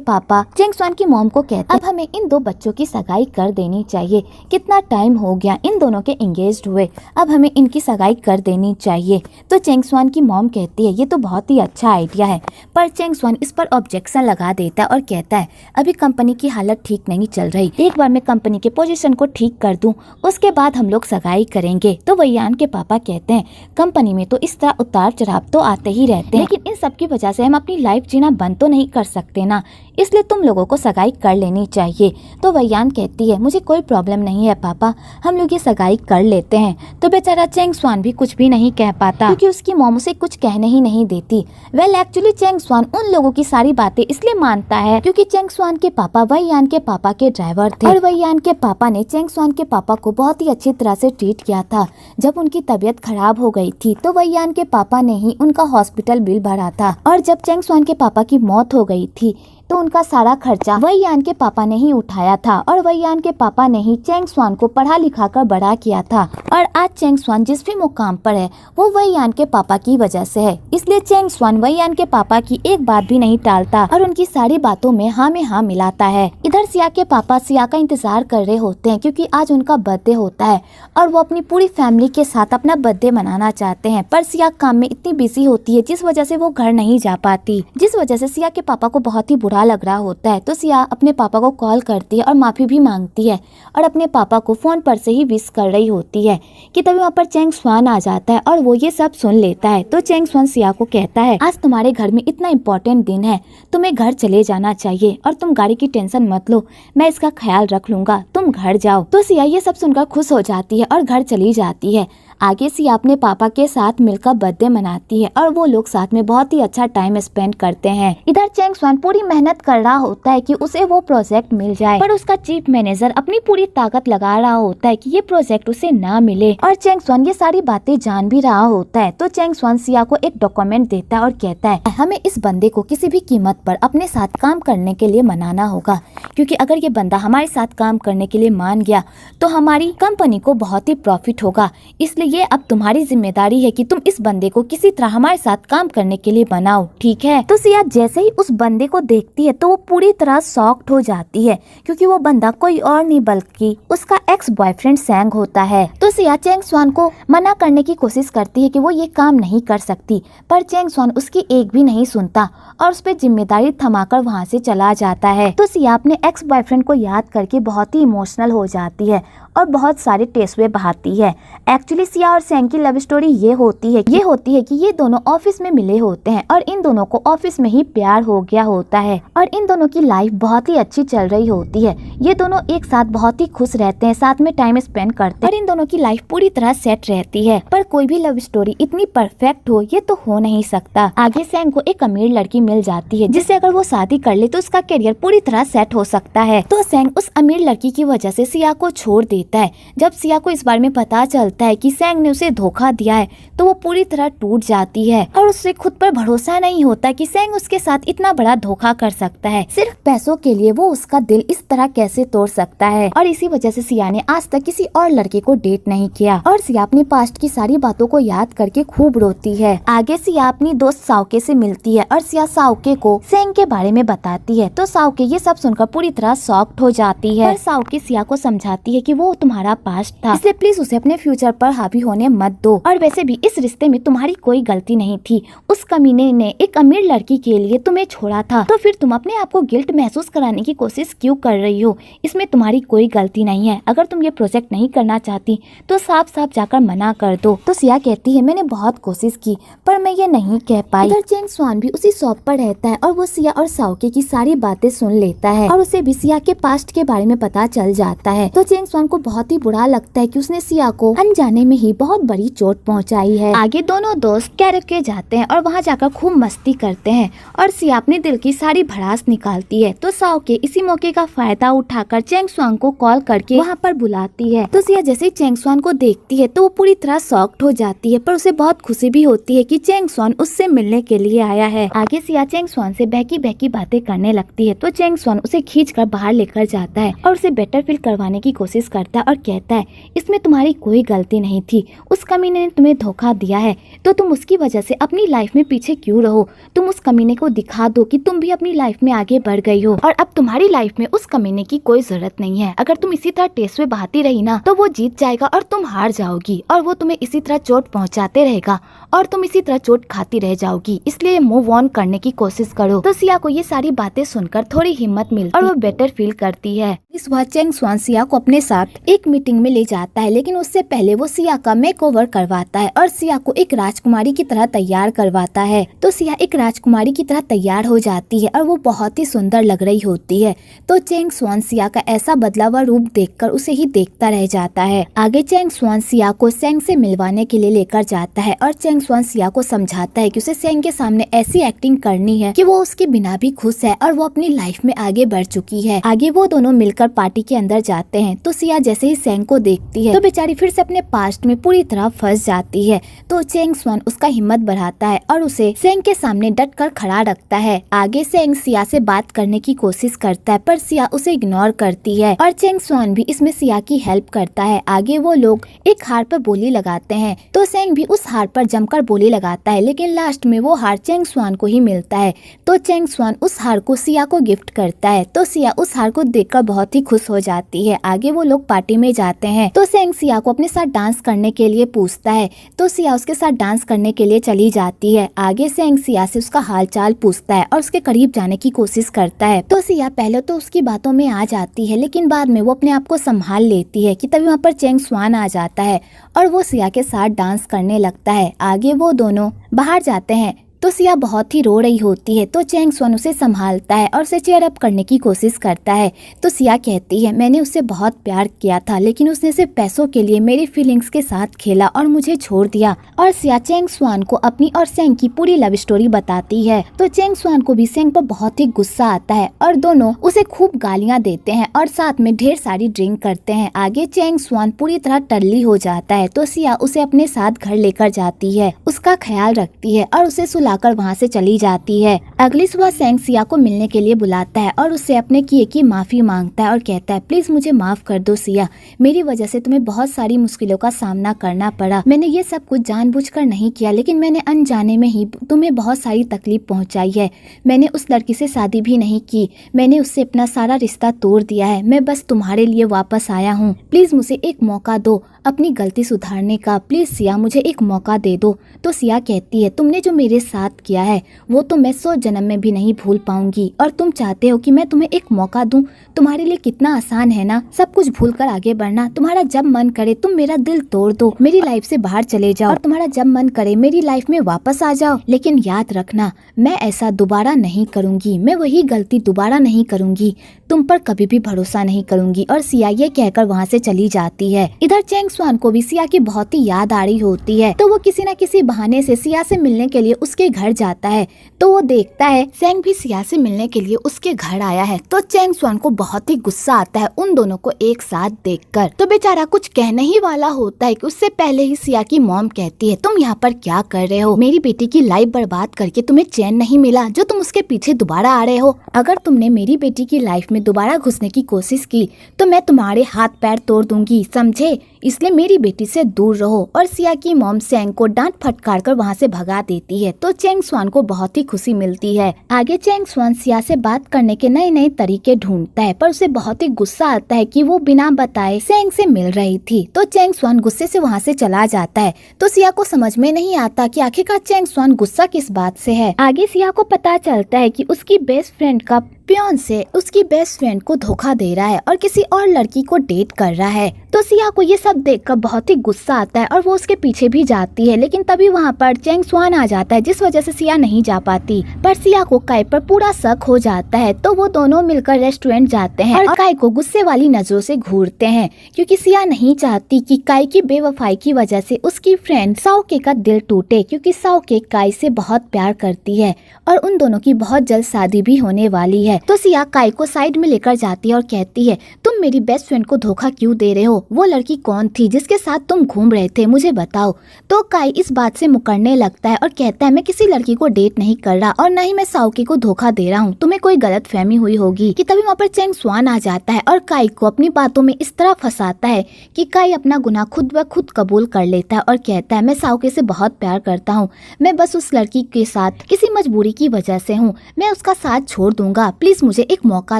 पापा चेंग स्वान की मॉम को कहते अब हमें इन दो बच्चों की सगाई कर देनी चाहिए, कितना टाइम हो गया इन दोनों के एंगेज्ड हुए, अब हमें इनकी सगाई कर देनी चाहिए। तो चेंग स्वान की मॉम कहती है ये तो बहुत ही अच्छा आइडिया है, पर चेंग स्वान इस पर ऑब्जेक्शन लगा देता है और कहता है अभी कंपनी की हालत ठीक नहीं चल रही, एक बार मैं कंपनी के पोजीशन को ठीक कर दूं उसके बाद हम लोग सगाई करेंगे। तो वही यान के पापा कहते हैं कंपनी में तो इस तरह उतार चढ़ाव तो आते ही रहते हैं, लेकिन इन सब की वजह से हम अपनी लाइफ जीना बंद तो नहीं कर सकते ना, इसलिए तुम लोगों को सगाई कर लेनी चाहिए। तो वही यान कहती है मुझे कोई प्रॉब्लम नहीं है पापा, हम लोग ये सगाई कर लेते हैं। तो बेचारा चेंग स्वान भी कुछ भी नहीं कह पाता क्योंकि उसकी मॉम उसे कुछ कहने ही नहीं देती। वेल एक्चुअली चेंग स्वान उन लोगों की सारी बातें इसलिए मानता है क्योंकि चेंग स्वान के पापा वही यान के पापा के ड्राइवर थे और वही यान के पापा ने चेंग स्वान के पापा को बहुत ही अच्छी तरह से ट्रीट किया था। जब उनकी तबीयत खराब हो गई थी तो वही यान के पापा ने ही उनका हॉस्पिटल बिल भरा था और जब चेंग स्वान के पापा की मौत हो गई थी तो उनका सारा खर्चा वही यान के पापा ने ही उठाया था और वही यान के पापा ने ही चेंग स्वान को पढ़ा लिखा कर बड़ा किया था और आज चेंग स्वान जिस भी मुकाम पर है वो वही यान के पापा की वजह से है, इसलिए चेंग स्वान वही यान के पापा की एक बात भी नहीं टालता और उनकी सारी बातों में हाँ मिलाता है। इधर सिया के पापा सिया का इंतजार कर रहे होते हैं क्योंकि आज उनका बर्थडे होता है और वो अपनी पूरी फैमिली के साथ अपना बर्थडे मनाना चाहते हैं, पर सिया काम में इतनी बिजी होती है जिस वजह से वो घर नहीं जा पाती, जिस वजह से सिया के पापा को बहुत ही बुरा लग रहा होता है। तो सिया अपने पापा को कॉल करती है और माफी भी मांगती है और अपने पापा को फोन पर से ही विश कर रही होती है कि तभी वहाँ पर चेंग स्वान आ जाता है और वो ये सब सुन लेता है। तो चेंग स्वान सिया को कहता है आज तुम्हारे घर में इतना इम्पोर्टेंट दिन है, तुम्हें घर चले जाना चाहिए और तुम गाड़ी की टेंशन मत लो, मैं इसका ख्याल रख लूंगा, तुम घर जाओ। तो सिया ये सब सुनकर खुश हो जाती है और घर चली जाती है। आगे सिया अपने पापा के साथ मिलकर बर्थडे मनाती है और वो लोग साथ में बहुत ही अच्छा टाइम स्पेंड करते हैं। इधर चेंग स्वान पूरी मेहनत कर रहा होता है कि उसे वो प्रोजेक्ट मिल जाए, पर उसका चीफ मैनेजर अपनी पूरी ताकत लगा रहा होता है कि ये प्रोजेक्ट उसे ना मिले और चेंग स्वान ये सारी बातें जान भी रहा होता है। तो चेंग स्वान सिया को एक डॉक्यूमेंट देता है और कहता है हमें इस बंदे को किसी भी कीमत पर अपने साथ काम करने के लिए मनाना होगा, क्योंकि अगर ये बंदा हमारे साथ काम करने के लिए मान गया तो हमारी कंपनी को बहुत ही प्रॉफिट होगा, इसलिए ये अब तुम्हारी जिम्मेदारी है कि तुम इस बंदे को किसी तरह हमारे साथ काम करने के लिए बनाओ, ठीक है। तो सिया जैसे ही उस बंदे को देखती है तो वो पूरी तरह शॉक्ड हो जाती है क्योंकि वो बंदा कोई और नहीं बल्कि उसका एक्स बॉयफ्रेंड सैंग होता है। तो सिया चेंग स्वान को मना करने की कोशिश करती है कि वो ये काम नहीं कर सकती, पर चेंग स्वान उसकी एक भी नहीं सुनता और उस पर जिम्मेदारी थमाकर वहाँ से चला जाता है। तो सिया अपने एक्स बॉयफ्रेंड को याद करके बहुत ही इमोशनल हो जाती है और बहुत सारे टेसुए बहाती है। एक्चुअली सिया और सेंग की लव स्टोरी ये होती है कि ये दोनों ऑफिस में मिले होते हैं और इन दोनों को ऑफिस में ही प्यार हो गया होता है और इन दोनों की लाइफ बहुत ही अच्छी चल रही होती है। ये दोनों एक साथ बहुत ही खुश रहते हैं, साथ में टाइम स्पेंड करते हैं और इन दोनों की लाइफ पूरी तरह सेट रहती है। पर कोई भी लव स्टोरी इतनी परफेक्ट हो ये तो हो नहीं सकता। आगे सेंग को एक अमीर लड़की मिल जाती है जिससे अगर वो शादी कर ले तो उसका करियर पूरी तरह सेट हो सकता है। तो सेंग उस अमीर लड़की की वजह से सिया को छोड़ देता है। जब सिया को इस बारे में पता चलता है कि सेंग ने उसे धोखा दिया है तो वो पूरी तरह टूट जाती है और उससे खुद पर भरोसा नहीं होता कि सेंग उसके साथ इतना बड़ा धोखा कर सकता है। सिर्फ पैसों के लिए वो उसका दिल इस तरह कैसे तोड़ सकता है। और इसी वजह से सिया ने आज तक किसी और लड़के को डेट नहीं किया और सिया अपनी पास्ट की सारी बातों को याद करके खूब रोती है। आगे सिया अपनी दोस्त साओके से मिलती है और सिया साओके को सेंग के बारे में बताती है। तो साओके ये सब सुनकर पूरी तरह शॉक्ड हो जाती है। पर साओके सिया को समझाती है कि वो तुम्हारा पास्ट था, इसलिए प्लीज उसे अपने फ्यूचर पर हावी होने मत दो। और वैसे भी इस रिश्ते में तुम्हारी कोई गलती नहीं थी। उस कमीने ने एक अमीर लड़की के लिए तुम्हें छोड़ा था, तो फिर तुम अपने आप को गिल्ट महसूस कराने की कोशिश क्यों कर रही हो? इसमें तुम्हारी कोई गलती नहीं है। अगर तुम ये प्रोजेक्ट नहीं करना चाहती तो साफ साफ जाकर मना कर दो। तो सिया कहती है मैंने बहुत कोशिश की पर मैं ये नहीं कह पाई। इधर चेंग स्वान भी उसी शॉप पर रहता है और वो सिया और साओके की सारी बातें सुन लेता है और उसे भी सिया के पास्ट के बारे में पता चल जाता है। तो चेंग स्वान को बहुत ही बुरा लगता है कि उसने सिया को अनजाने में ही बहुत बड़ी चोट पहुंचाई है। आगे दोनों दोस्त कैरेके जाते हैं और वहां जाकर खूब मस्ती करते हैं और सिया अपने दिल की सारी भड़ास निकालती है। तो साओके इसी मौके का फायदा उठाकर चेंग स्वान को कॉल करके वहां पर बुलाती है। तो सिया जैसे ही चेंग स्वान को देखती है तो वो पूरी तरह शॉक्ड हो जाती है, पर उसे बहुत खुशी भी होती है कि चेंग स्वान उससे मिलने के लिए आया है। आगे सिया चेंग स्वान से बहकी बहकी बातें करने लगती है। तो चेंग स्वान उसे खींचकर बाहर लेकर जाता है और उसे बेटर फील करवाने की कोशिश करता है और कहता है इसमें तुम्हारी कोई गलती नहीं थी। उस कमीने ने तुम्हें धोखा दिया है तो तुम उसकी वजह से अपनी लाइफ में पीछे क्यों रहो? तुम उस कमीने को दिखा दो कि तुम भी अपनी लाइफ में आगे बढ़ गई हो और अब तुम्हारी लाइफ में उस कमीने की कोई जरूरत नहीं है। अगर तुम इसी तरह टेसुए बहाती रही ना तो वो जीत जाएगा और तुम हार जाओगी और वो तुम्हें इसी तरह चोट पहुंचाते रहेगा और तुम इसी तरह चोट खाती रह जाओगी। इसलिए मूव ऑन करने की कोशिश करो। तो सिया को ये सारी बातें सुनकर थोड़ी हिम्मत मिलती और वो बेटर फील करती है। इस बार चेंग स्वान सिया को अपने साथ एक मीटिंग में ले जाता है, लेकिन उससे पहले वो सिया का मेकओवर करवाता है और सिया को एक राजकुमारी की तरह तैयार करवाता है। तो सिया एक राजकुमारी की तरह तैयार हो जाती है और वो बहुत ही सुंदर लग रही होती है। तो चेंग स्वान सिया का ऐसा बदला हुआ रूप देखकर उसे ही देखता रह जाता है। आगे चेंग स्वान सिया को सेंग से मिलवाने के लिए लेकर जाता है और चेंग स्वान सिया को समझाता है कि उसे सेंग के सामने ऐसी एक्टिंग करनी है कि वो उसके बिना भी खुश है और वो अपनी लाइफ में आगे बढ़ चुकी है। आगे वो दोनों मिलकर पार्टी के अंदर जाते हैं। तो सिया जैसे ही सेंग को देखती है तो बेचारी फिर से अपने पास्ट में पूरी तरह फंस जाती है। तो चेंग स्वान उसका हिम्मत बढ़ाता है और उसे सेंग के सामने डटकर खड़ा रखता है। आगे सेंग सिया से बात करने की कोशिश करता है पर सिया उसे इग्नोर करती है और चेंग स्वान भी इसमें सिया की हेल्प करता है। आगे वो लोग एक हार पर बोली लगाते हैं। तो सेंग भी उस हार पर जमकर बोली लगाता है, लेकिन लास्ट में वो हार चेंग स्वान को ही मिलता है। तो चेंग स्वान उस हार को सिया को गिफ्ट करता है। तो सिया उस हार को देखकर बहुत ही खुश हो जाती है। आगे वो लोग पार्टी में जाते हैं। तो सेंग सिया को अपने साथ डांस करने के लिए पूछता है। तो सिया उसके साथ डांस करने के लिए चली जाती है। आगे सेंग सिया से उसका हालचाल पूछता है और उसके करीब जाने की कोशिश करता है। तो सिया पहले तो उसकी बातों में आ जाती है, लेकिन बाद में वो अपने आप को संभाल लेती है कि तभी वहाँ पर चेंग स्वान आ जाता है और वो सिया के साथ डांस करने लगता है। आगे वो दोनों बाहर जाते हैं। तो सिया बहुत ही रो रही होती है। तो चेंग स्वान उसे संभालता है और उसे चेयर अप करने की कोशिश करता है। तो सिया कहती है मैंने उससे बहुत प्यार किया था, लेकिन उसने सिर्फ पैसों के लिए मेरी फीलिंग्स के साथ खेला और मुझे छोड़ दिया। और सिया चेंग स्वान को अपनी और सेंग की पूरी लव स्टोरी बताती है। तो चेंग स्वान को भी सेंग पर बहुत ही गुस्सा आता है और दोनों उसे खूब गालियाँ देते हैं और साथ में ढेर सारी ड्रिंक करते हैं। आगे चेंग स्वान पूरी तरह टल्ली हो जाता है। तो सिया उसे अपने साथ घर लेकर जाती है, उसका ख्याल रखती है और उसे सुलाकर वहाँ से चली जाती है। अगली सुबह सेंग सिया को मिलने के लिए बुलाता है और उससे अपने किए की माफी मांगता है और कहता है प्लीज मुझे माफ कर दो सिया, मेरी वजह से तुम्हें बहुत सारी मुश्किलों का सामना करना पड़ा। मैंने ये सब कुछ जानबूझकर नहीं किया, लेकिन मैंने अनजाने में ही तुम्हें बहुत सारी तकलीफ पहुंचाई है। मैंने उस लड़की से शादी भी नहीं की, मैंने उससे अपना सारा रिश्ता तोड़ दिया है। मैं बस तुम्हारे लिए वापस आया हूँ, प्लीज मुझे एक मौका दो अपनी गलती सुधारने का। प्लीज सिया मुझे एक मौका दे दो। तो सिया कहती है तुमने जो मेरे साथ साथ किया है वो तो मैं 100 जन्म में भी नहीं भूल पाऊंगी। और तुम चाहते हो कि मैं तुम्हें एक मौका दूं, तुम्हारे लिए कितना आसान है ना सब कुछ भूल कर आगे बढ़ना। तुम्हारा जब मन करे तुम मेरा दिल तोड़ दो, मेरी लाइफ से बाहर चले जाओ, और तुम्हारा जब मन करे मेरी लाइफ में वापस आ जाओ। लेकिन याद रखना मैं ऐसा दोबारा नहीं करूंगी, मैं वही गलती दोबारा नहीं करूंगी, तुम पर कभी भी भरोसा नहीं करूंगी। और सिया ये कहकर वहाँ से चली जाती है। इधर चैंग स्वान को भी सिया की बहुत ही याद आ रही होती है, तो वो किसी न किसी बहाने से सिया से मिलने के लिए उसके घर जाता है। तो वो देखता है सेंग भी सिया से मिलने के लिए उसके घर आया है। तो चैंग स्वान को बहुत ही गुस्सा आता है उन दोनों को एक साथ देखकर। तो बेचारा कुछ कहने ही वाला होता है कि उससे पहले ही सिया की मॉम कहती है तुम यहाँ पर क्या कर रहे हो, मेरी बेटी की लाइफ बर्बाद करके तुम्हें चैन नहीं मिला जो तुम उसके पीछे दोबारा आ रहे हो। अगर तुमने मेरी बेटी की लाइफ में दोबारा घुसने की कोशिश की तो मैं तुम्हारे हाथ पैर तोड़ दूंगी, समझे, इसलिए मेरी बेटी से दूर रहो। और सिया की मॉम सेंग को डांट फटकार कर वहाँ से भगा देती है। तो चैंग स्वान को बहुत ही खुशी मिलती है। आगे चैंग स्वान सिया से बात करने के नए नए तरीके ढूंढता है, पर उसे बहुत ही गुस्सा आता है कि वो बिना बताए सेंग से मिल रही थी। तो चैंग स्वान गुस्से से वहाँ से चला जाता है। तो सिया को समझ में नहीं आता कि आखिरकार चैंग स्वान गुस्सा किस बात से है। आगे सिया को पता चलता है कि उसकी बेस्ट फ्रेंड का पियोन से उसकी बेस्ट फ्रेंड को धोखा दे रहा है और किसी और लड़की को डेट कर रहा है। तो सिया को ये सब देखकर बहुत ही गुस्सा आता है और वो उसके पीछे भी जाती है। लेकिन तभी वहाँ पर चैंग स्वान आ जाता है जिस वजह से सिया नहीं जा पाती। पर सिया को काई पर पूरा शक हो जाता है। तो वो दोनों मिलकर रेस्टोरेंट जाते हैं और काई को गुस्से वाली नजरों से घूरते हैं, क्योंकि सिया नहीं चाहती कि काई की बेवफाई की वजह से उसकी फ्रेंड साओके का दिल टूटे, क्योंकि साओके काई से बहुत प्यार करती है और उन दोनों की बहुत जल्द शादी भी होने वाली है। तो सिया काई को साइड में लेकर जाती है और कहती है तुम मेरी बेस्ट फ्रेंड को धोखा क्यों दे रहे हो, वो लड़की कौन थी जिसके साथ तुम घूम रहे थे, मुझे बताओ। तो काई इस बात से मुकरने लगता है और कहता है मैं किसी लड़की को डेट नहीं कर रहा और न ही मैं साओके को धोखा दे रहा हूँ, तुम्हें कोई गलत फहमी हुई होगी। कि तभी वहाँ पर चैंग स्वान आ जाता है और काई को अपनी बातों में इस तरह फंसाता है कि काई अपना गुनाह खुद ब खुद कबूल कर लेता है और कहता है मैं साओके से बहुत प्यार करता हूँ, मैं बस उस लड़की के साथ किसी मजबूरी की वजह से हूँ, मैं उसका साथ छोड़ दूंगा, प्लीज मुझे एक मौका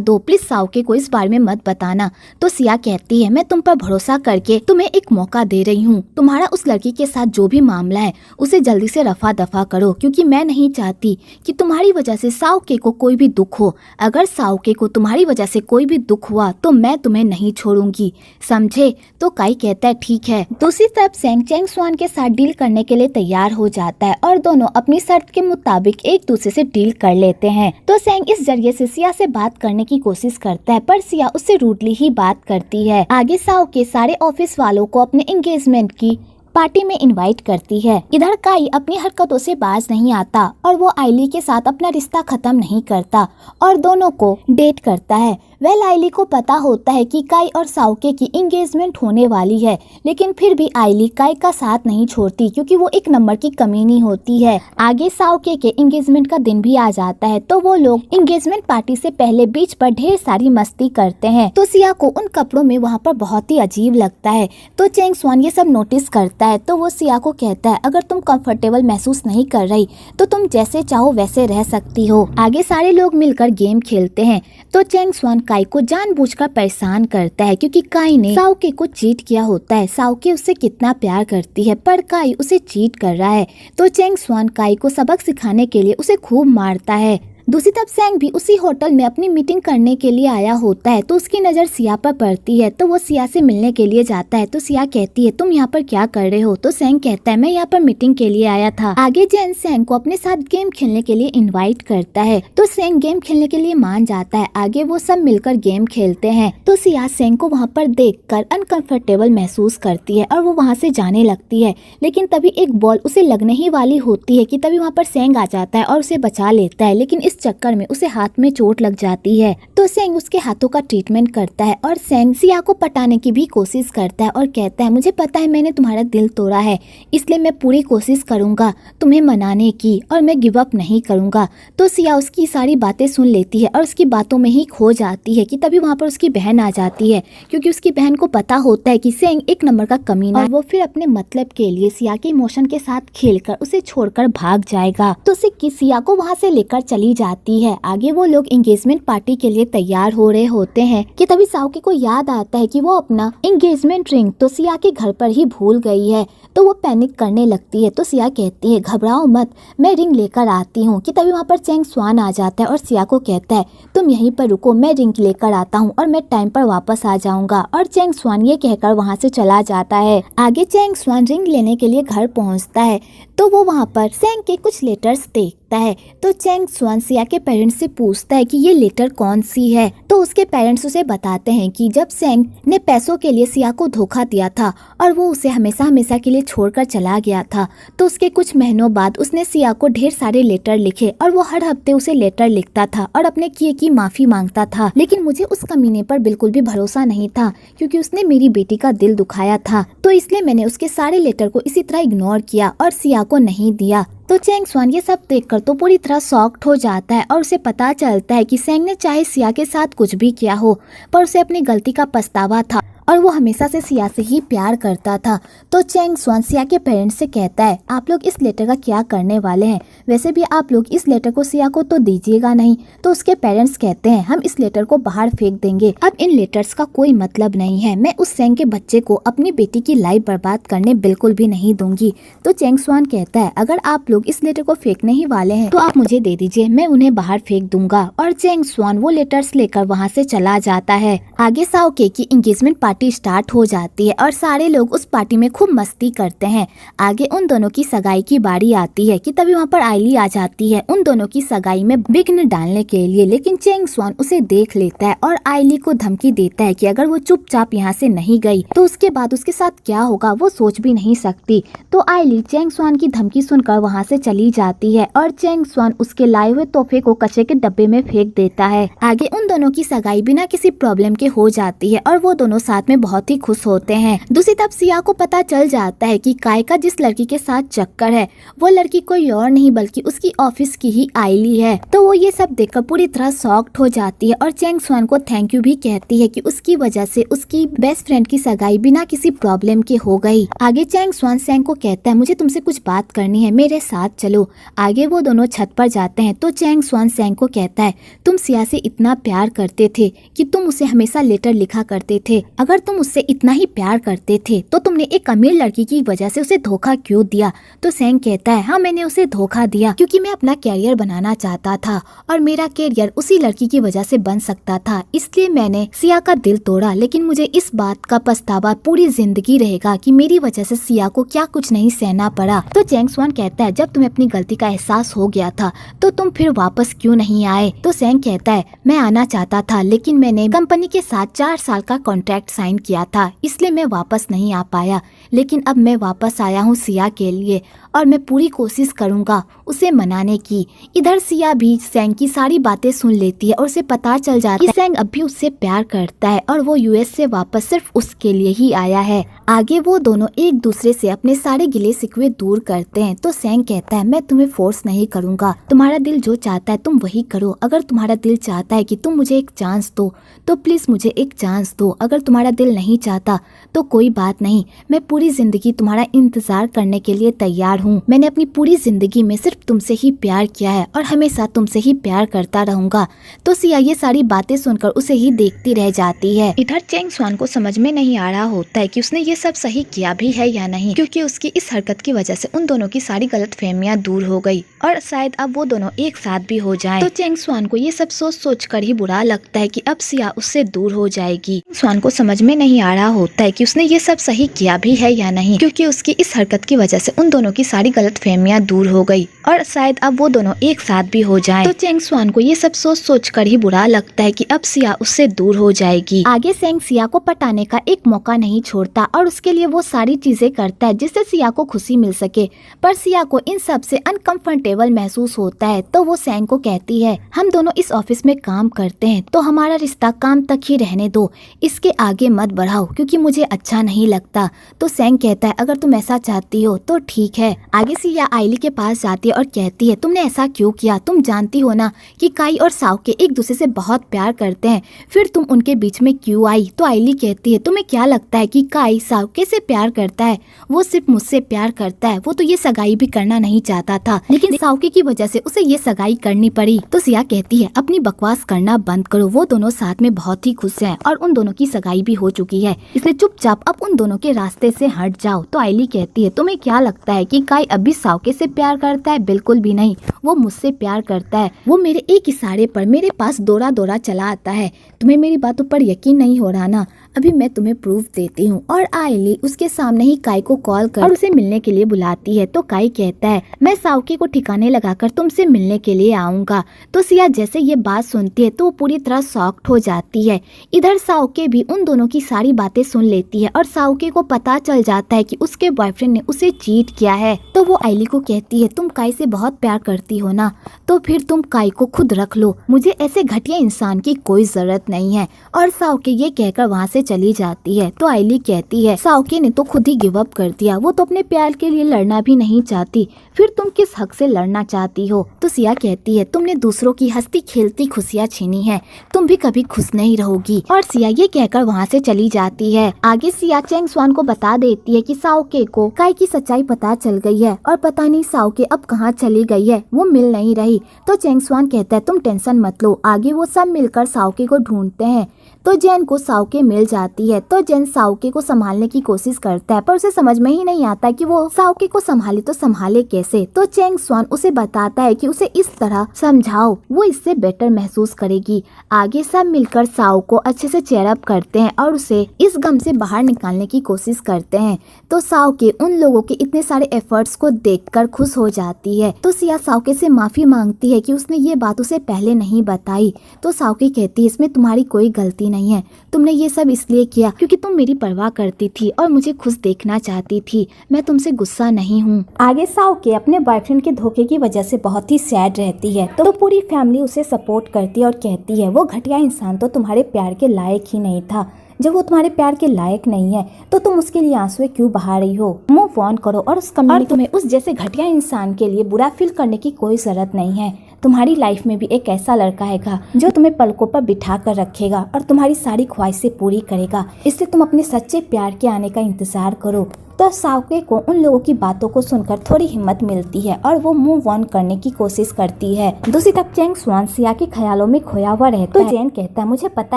दो, प्लीज साओके को इस बारे में मत बताना। तो सिया कहती है मैं तुम पर भरोसा करके तुम्हें एक मौका दे रही हूँ, तुम्हारा उस लड़की के साथ जो भी मामला है उसे जल्दी से रफा दफा करो, क्योंकि मैं नहीं चाहती कि तुम्हारी वजह से साओके को कोई भी दुख हो। अगर साओके को तुम्हारी वजह से कोई भी दुख हुआ तो मैं तुम्हें नहीं छोड़ूंगी, समझे। तो काई कहता है ठीक है। दूसरी तरफ सेंग चैंग स्वान के साथ डील करने के लिए तैयार हो जाता है और दोनों अपनी शर्त के मुताबिक एक दूसरे से डील कर लेते हैं। तो सेंग इस जरिए से सिया से बात करने की कोशिश करता है, पर सिया उससे रूडली ही बात करती है। आगे साओके सारे ऑफिस वालों को अपने एंगेजमेंट की पार्टी में इनवाइट करती है। इधर काई अपनी हरकतों से बाज नहीं आता और वो आइली के साथ अपना रिश्ता खत्म नहीं करता और दोनों को डेट करता है। आइली को पता होता है कि काई और साओके की एंगेजमेंट होने वाली है, लेकिन फिर भी आइली काई का साथ नहीं छोड़ती, क्योंकि वो एक नंबर की कमीनी होती है। आगे साओके के एंगेजमेंट का दिन भी आ जाता है, तो वो लोग एंगेजमेंट पार्टी से पहले बीच पर ढेर सारी मस्ती करते हैं। तो सिया को उन कपड़ों में वहाँ पर बहुत ही अजीब लगता है। तो चैंग स्वान ये सब नोटिस करता है, तो वो सिया को कहता है अगर तुम कंफर्टेबल महसूस नहीं कर रही तो तुम जैसे चाहो वैसे रह सकती हो। आगे सारे लोग मिलकर गेम खेलते हैं। तो चैंग स्वान काई को जानबूझकर परेशान करता है, क्योंकि काई ने साओके को चीट किया होता है। साओके उससे कितना प्यार करती है, पर काई उसे चीट कर रहा है। तो चैंग स्वान काई को सबक सिखाने के लिए उसे खूब मारता है। दूसरी तरफ सेंग भी उसी होटल में अपनी मीटिंग करने के लिए आया होता है। तो उसकी नज़र सिया पर पड़ती है, तो वो सिया से मिलने के लिए जाता है। तो सिया कहती है तुम यहाँ पर क्या कर रहे हो। तो सेंग कहता है मैं यहाँ पर मीटिंग के लिए आया था। आगे जैन सेंग को अपने साथ गेम खेलने के लिए इनवाइट करता है, तो सेंग गेम खेलने के लिए मान जाता है। आगे वो सब मिलकर गेम खेलते हैं। तो सिया सेंग को वहाँ पर देखकर अनकंफर्टेबल महसूस करती है और वो वहाँ से जाने लगती है, लेकिन तभी एक बॉल उसे लगने ही वाली होती है कि तभी वहाँ पर सेंग आ जाता है और उसे बचा लेता है, लेकिन चक्कर में उसे हाथ में चोट लग जाती है। तो सेंग उसके हाथों का ट्रीटमेंट करता है और सेंग सिया को पटाने की भी कोशिश करता है और कहता है मुझे पता है मैंने तुम्हारा दिल तोड़ा है, इसलिए मैं पूरी कोशिश करूंगा तुम्हें मनाने की और मैं गिव अप नहीं करूंगा। तो सिया उसकी सारी बातें सुन लेती है और उसकी बातों में ही खो जाती है कि तभी वहाँ पर उसकी बहन आ जाती है, क्योंकि उसकी बहन को पता होता है कि सेंग एक नंबर का कमीना है और वो फिर अपने मतलब के लिए सिया के इमोशन के साथ खेलकर उसे छोड़कर भाग जाएगा। तो सिया को वहाँ से लेकर चली जाती है। आगे वो लोग एंगेजमेंट पार्टी के लिए तैयार हो रहे होते हैं कि तभी साओके को याद आता है कि वो अपना एंगेजमेंट रिंग तो सिया के घर पर ही भूल गई है। तो वो पैनिक करने लगती है। तो सिया कहती है घबराओ मत, मैं रिंग लेकर आती हूँ। कि तभी वहाँ पर चैंग स्वान आ जाता है और सिया को कहता है तुम यहीं पर रुको, मैं रिंग लेकर आता हूँ और मैं टाइम पर वापस आ जाऊंगा। और चैंग स्वान ये कहकर वहाँ से चला जाता है। आगे चैंग स्वान रिंग लेने के लिए घर पहुँचता है तो वो वहाँ पर सेंग के कुछ लेटर्स देखता है। तो चैंग स्वान सिया के पेरेंट्स से पूछता है कि ये लेटर कौन सी है। तो उसके पेरेंट्स उसे बताते हैं कि जब सेंग ने पैसों के लिए सिया को धोखा दिया था और वो उसे हमेशा हमेशा के लिए छोड़कर चला गया था, तो उसके कुछ महीनों बाद उसने सिया को ढेर सारे लेटर लिखे और वो हर हफ्ते उसे लेटर लिखता था और अपने किए की माफी मांगता था। लेकिन मुझे उस कमीने पर बिल्कुल भी भरोसा नहीं था क्योंकि उसने मेरी बेटी का दिल दुखाया था, तो इसलिए मैंने उसके सारे लेटर को इसी तरह इग्नोर किया और सिया को नहीं दिया। तो चैंग स्वान ये सब देखकर तो पूरी तरह शॉक्ड हो जाता है और उसे पता चलता है कि सेंग ने चाहे सिया के साथ कुछ भी किया हो पर उसे अपनी गलती का पछतावा था और वो हमेशा से सिया से ही प्यार करता था। तो चैंग स्वान सिया के पेरेंट्स से कहता है आप लोग इस लेटर का क्या करने वाले हैं, वैसे भी आप लोग इस लेटर को सिया को तो दीजिएगा नहीं। तो उसके पेरेंट्स कहते हैं हम इस लेटर को बाहर फेंक देंगे, अब इन लेटर्स का कोई मतलब नहीं है, मैं उस सेंग के बच्चे को अपनी बेटी की लाइफ बर्बाद करने बिल्कुल भी नहीं दूंगी। तो चैंग स्वान कहता है अगर आप लोग इस लेटर को फेंकने ही वाले हैं तो आप मुझे दे दीजिए, मैं उन्हें बाहर फेंक दूंगा। और चैंग स्वान वो लेटर्स लेकर वहाँ से चला जाता है। आगे साओके की एंगेजमेंट पार्टी स्टार्ट हो जाती है और सारे लोग उस पार्टी में खूब मस्ती करते हैं। आगे उन दोनों की सगाई की बारी आती है कि तभी वहाँ पर आइली आ जाती है उन दोनों की सगाई में विघ्न डालने के लिए। लेकिन चैंग स्वान उसे देख लेता है और आइली को धमकी देता है कि अगर वो चुपचाप यहाँ से नहीं गई तो उसके बाद उसके साथ क्या होगा वो सोच भी नहीं सकती। तो आइली चैंग स्वान की धमकी सुनकर वहाँ से चली जाती है और चैंग स्वान उसके लाए हुए तोहफे को कचरे के डब्बे में फेंक देता है। आगे उन दोनों की सगाई बिना किसी प्रॉब्लम के हो जाती है और वो दोनों साथ में बहुत ही खुश होते हैं। दूसरी तरफ सिया को पता चल जाता है कि काय का जिस लड़की के साथ चक्कर है वो लड़की कोई और नहीं बल्कि उसकी ऑफिस की ही आइली है। तो वो ये सब देखकर पूरी तरह शॉक्ड हो जाती है और चैंग स्वान को थैंक यू भी कहती है कि उसकी वजह से उसकी बेस्ट फ्रेंड की सगाई बिना किसी प्रॉब्लम के हो गई। आगे चैंग स्वान सेंग को कहता है मुझे तुमसे कुछ बात करनी है, मेरे साथ चलो। आगे वो दोनों छत पर जाते हैं तो चैंग स्वान सेंग को कहता है तुम सिया से इतना प्यार करते थे कि तुम उसे हमेशा लेटर लिखा करते थे, अगर तुम उससे इतना ही प्यार करते थे तो तुमने एक अमीर लड़की की वजह से उसे धोखा क्यों दिया। तो सेंग कहता है हाँ मैंने उसे धोखा दिया क्योंकि मैं अपना कैरियर बनाना चाहता था और मेरा कैरियर उसी लड़की की वजह से बन सकता था, इसलिए मैंने सिया का दिल तोड़ा। लेकिन मुझे इस बात का पछतावा पूरी जिंदगी रहेगा कि मेरी वजह से सिया को क्या कुछ नहीं सहना पड़ा। तो चैंग स्वान कहता है जब तुम्हें अपनी गलती का एहसास हो गया था तो तुम फिर वापस क्यों नहीं आए। तो सेंग कहता है मैं आना चाहता था लेकिन मैंने कंपनी के साथ 4 साल का कॉन्ट्रैक्ट साइन किया था इसलिए मैं वापस नहीं आ पाया, लेकिन अब मैं वापस आया हूँ सिया के लिए और मैं पूरी कोशिश करूँगा उसे मनाने की। इधर सिया भी सेंग की सारी बातें सुन लेती है और उसे पता चल जाता है कि सेंग अब भी उससे प्यार करता है और वो यूएस से वापस सिर्फ उसके लिए ही आया है। आगे वो दोनों एक दूसरे से अपने सारे गिले शिकवे दूर करते हैं। तो सेंग कहता है मैं तुम्हें फोर्स नहीं करूँगा, तुम्हारा दिल जो चाहता है तुम वही करो। अगर तुम्हारा दिल चाहता है कि तुम मुझे एक चांस दो तो प्लीज मुझे एक चांस दो, अगर तुम्हारा दिल नहीं चाहता तो कोई बात नहीं, मैं पूरी जिंदगी तुम्हारा इंतजार करने के लिए तैयार हूँ। मैंने अपनी पूरी जिंदगी में सिर्फ तुमसे ही प्यार किया है और हमेशा तुमसे ही प्यार करता रहूंगा। तो सिया ये सारी बातें सुनकर उसे ही देखती रह जाती है। इधर चैंग स्वान को समझ में नहीं आ रहा होता है कि उसने ये सब सही किया भी है या नहीं, क्योंकि उसकी इस हरकत की वजह से उन दोनों की सारी गलतफहमियां दूर हो गई और शायद अब वो दोनों एक साथ भी हो जाएं। तो चैंग स्वान को ये सब सोच कर ही बुरा लगता है कि अब सिया उससे दूर हो जाएगी। स्वान को समझ में नहीं आ रहा होता है कि उसने ये सब सही किया भी है या नहीं, क्योंकि उसकी इस हरकत की वजह से उन दोनों की सारी गलतफहमियां दूर हो गई और शायद अब वो दोनों एक साथ भी हो जाएं। तो चैंग स्वान को ये सब सोच कर ही बुरा लगता है कि अब सिया उससे दूर हो जाएगी। आगे सेंग सिया को पटाने का एक मौका नहीं छोड़ता और उसके लिए वो सारी चीजें करता है जिससे सिया को खुशी मिल सके, पर सिया को इन सब से अनकंफर्टेबल महसूस होता है। तो वो सेंग को कहती है हम दोनों इस ऑफिस में काम करते हैं तो हमारा रिश्ता काम तक ही रहने दो, इसके आगे मत बढ़ाओ क्योंकि मुझे अच्छा नहीं लगता। तो सेंग कहता है अगर तुम ऐसा चाहती हो तो ठीक है। आगे सिया आइली के पास जाती है और कहती है तुमने ऐसा क्यों किया, तुम जानती हो ना कि काई और साओके एक दूसरे से बहुत प्यार करते हैं, फिर तुम उनके बीच में क्यों आई। तो आइली कहती है तुम्हें क्या लगता है कि काई साओके से प्यार करता है, वो सिर्फ मुझसे प्यार करता है, वो तो ये सगाई भी करना नहीं चाहता था, लेकिन साओके की वजह से उसे ये सगाई करनी पड़ी। तो सिया कहती है अपनी बकवास करना बंद करो, वो दोनों साथ में बहुत ही खुश हैं और उन दोनों की सगाई भी हो चुकी है, इसलिए चुपचाप अब उन दोनों के रास्ते से हट जाओ। तो आइली कहती है तुम्हें क्या लगता है कि काई अभी साओके से प्यार करता है, बिल्कुल भी नहीं, वो मुझसे प्यार करता है, वो मेरे एक इशारे पर मेरे पास दौड़ा दौड़ा चला आता है। तुम्हें मेरी बातों पर यकीन नहीं हो रहा ना, अभी मैं तुम्हें प्रूफ देती हूँ। और आइली उसके सामने ही काई को कॉल कर और उसे मिलने के लिए बुलाती है। तो काई कहता है मैं साओके को ठिकाने लगाकर तुमसे मिलने के लिए आऊंगा। तो सिया जैसे ये बात सुनती है तो पूरी तरह शॉक्ड हो जाती है। इधर साओके भी उन दोनों की सारी बातें सुन लेती है और साओके को पता चल जाता है कि उसके बॉयफ्रेंड ने उसे चीट किया है। तो वो आइली को कहती है तुम काई से बहुत प्यार करती हो ना, तो फिर तुम काई को खुद रख लो, मुझे ऐसे घटिया इंसान की कोई जरूरत नहीं है। और साओके ये कहकर वहाँ से चली जाती है। तो आइली कहती है साओके ने तो खुद ही गिव अप कर दिया, वो तो अपने प्यार के लिए लड़ना भी नहीं चाहती, फिर तुम किस हक से लड़ना चाहती हो। तो सिया कहती है तुमने दूसरों की हंसती खेलती खुशियाँ छीनी है, तुम भी कभी खुश नहीं रहोगी। और सिया ये कहकर वहाँ से चली जाती है। आगे सिया चेंग स्वान को बता देती है कि साओके को काई की सच्चाई पता चल गई है और पता नहीं साओके अब कहाँ चली गई है, वो मिल नहीं रही। तो चेंग स्वान कहता है तुम टेंशन मत लो, आगे वो सब मिलकर साओके को ढूंढते हैं। तो जेन को साओके मिल जाती है। तो जेन साओके को संभालने की कोशिश करता है पर उसे समझ में ही नहीं आता कि वो साओके को संभाले तो संभाले कैसे। तो चेंग स्वान उसे बताता है कि उसे इस तरह समझाओ, वो इससे बेटर महसूस करेगी। आगे सब मिलकर साओ को अच्छे से चेयरअप करते हैं और उसे इस गम से बाहर निकालने की कोशिश करते हैं। तो साओके उन लोगों के इतने सारे एफर्ट्स को देखकर खुश हो जाती है। तो सिया साओके से माफी मांगती है कि उसने ये बात उसे पहले नहीं बताई। तो साओके कहती है इसमें तुम्हारी कोई गलती नहीं है, तुमने ये सब इसलिए किया क्योंकि तुम मेरी परवाह करती थी और मुझे खुश देखना चाहती थी, मैं तुमसे गुस्सा नहीं हूँ। आगे साओके अपने बॉयफ्रेंड के धोखे की वजह से बहुत ही सैड रहती है। तो पूरी फैमिली उसे सपोर्ट करती है और कहती है वो घटिया इंसान तो तुम्हारे प्यार के लायक ही नहीं था, जब वो तुम्हारे प्यार के लायक नहीं है तो तुम उसके लिए आंसुएं क्यों बहा रही हो, मूव ऑन करो और तुम्हें उस जैसे घटिया इंसान के लिए बुरा फील करने की कोई जरूरत नहीं है। तुम्हारी लाइफ में भी एक ऐसा लड़का हैगा जो तुम्हें पलकों पर बिठा कर रखेगा और तुम्हारी सारी ख्वाहिशें पूरी करेगा, इसलिए तुम अपने सच्चे प्यार के आने का इंतजार करो। तो साओके को उन लोगों की बातों को सुनकर थोड़ी हिम्मत मिलती है और वो मूव ऑन करने की कोशिश करती है। दूसरी तरफ चेंग स्वान सिया के ख्यालों में खोया हुआ रहता है। तो जेन कहता है मुझे पता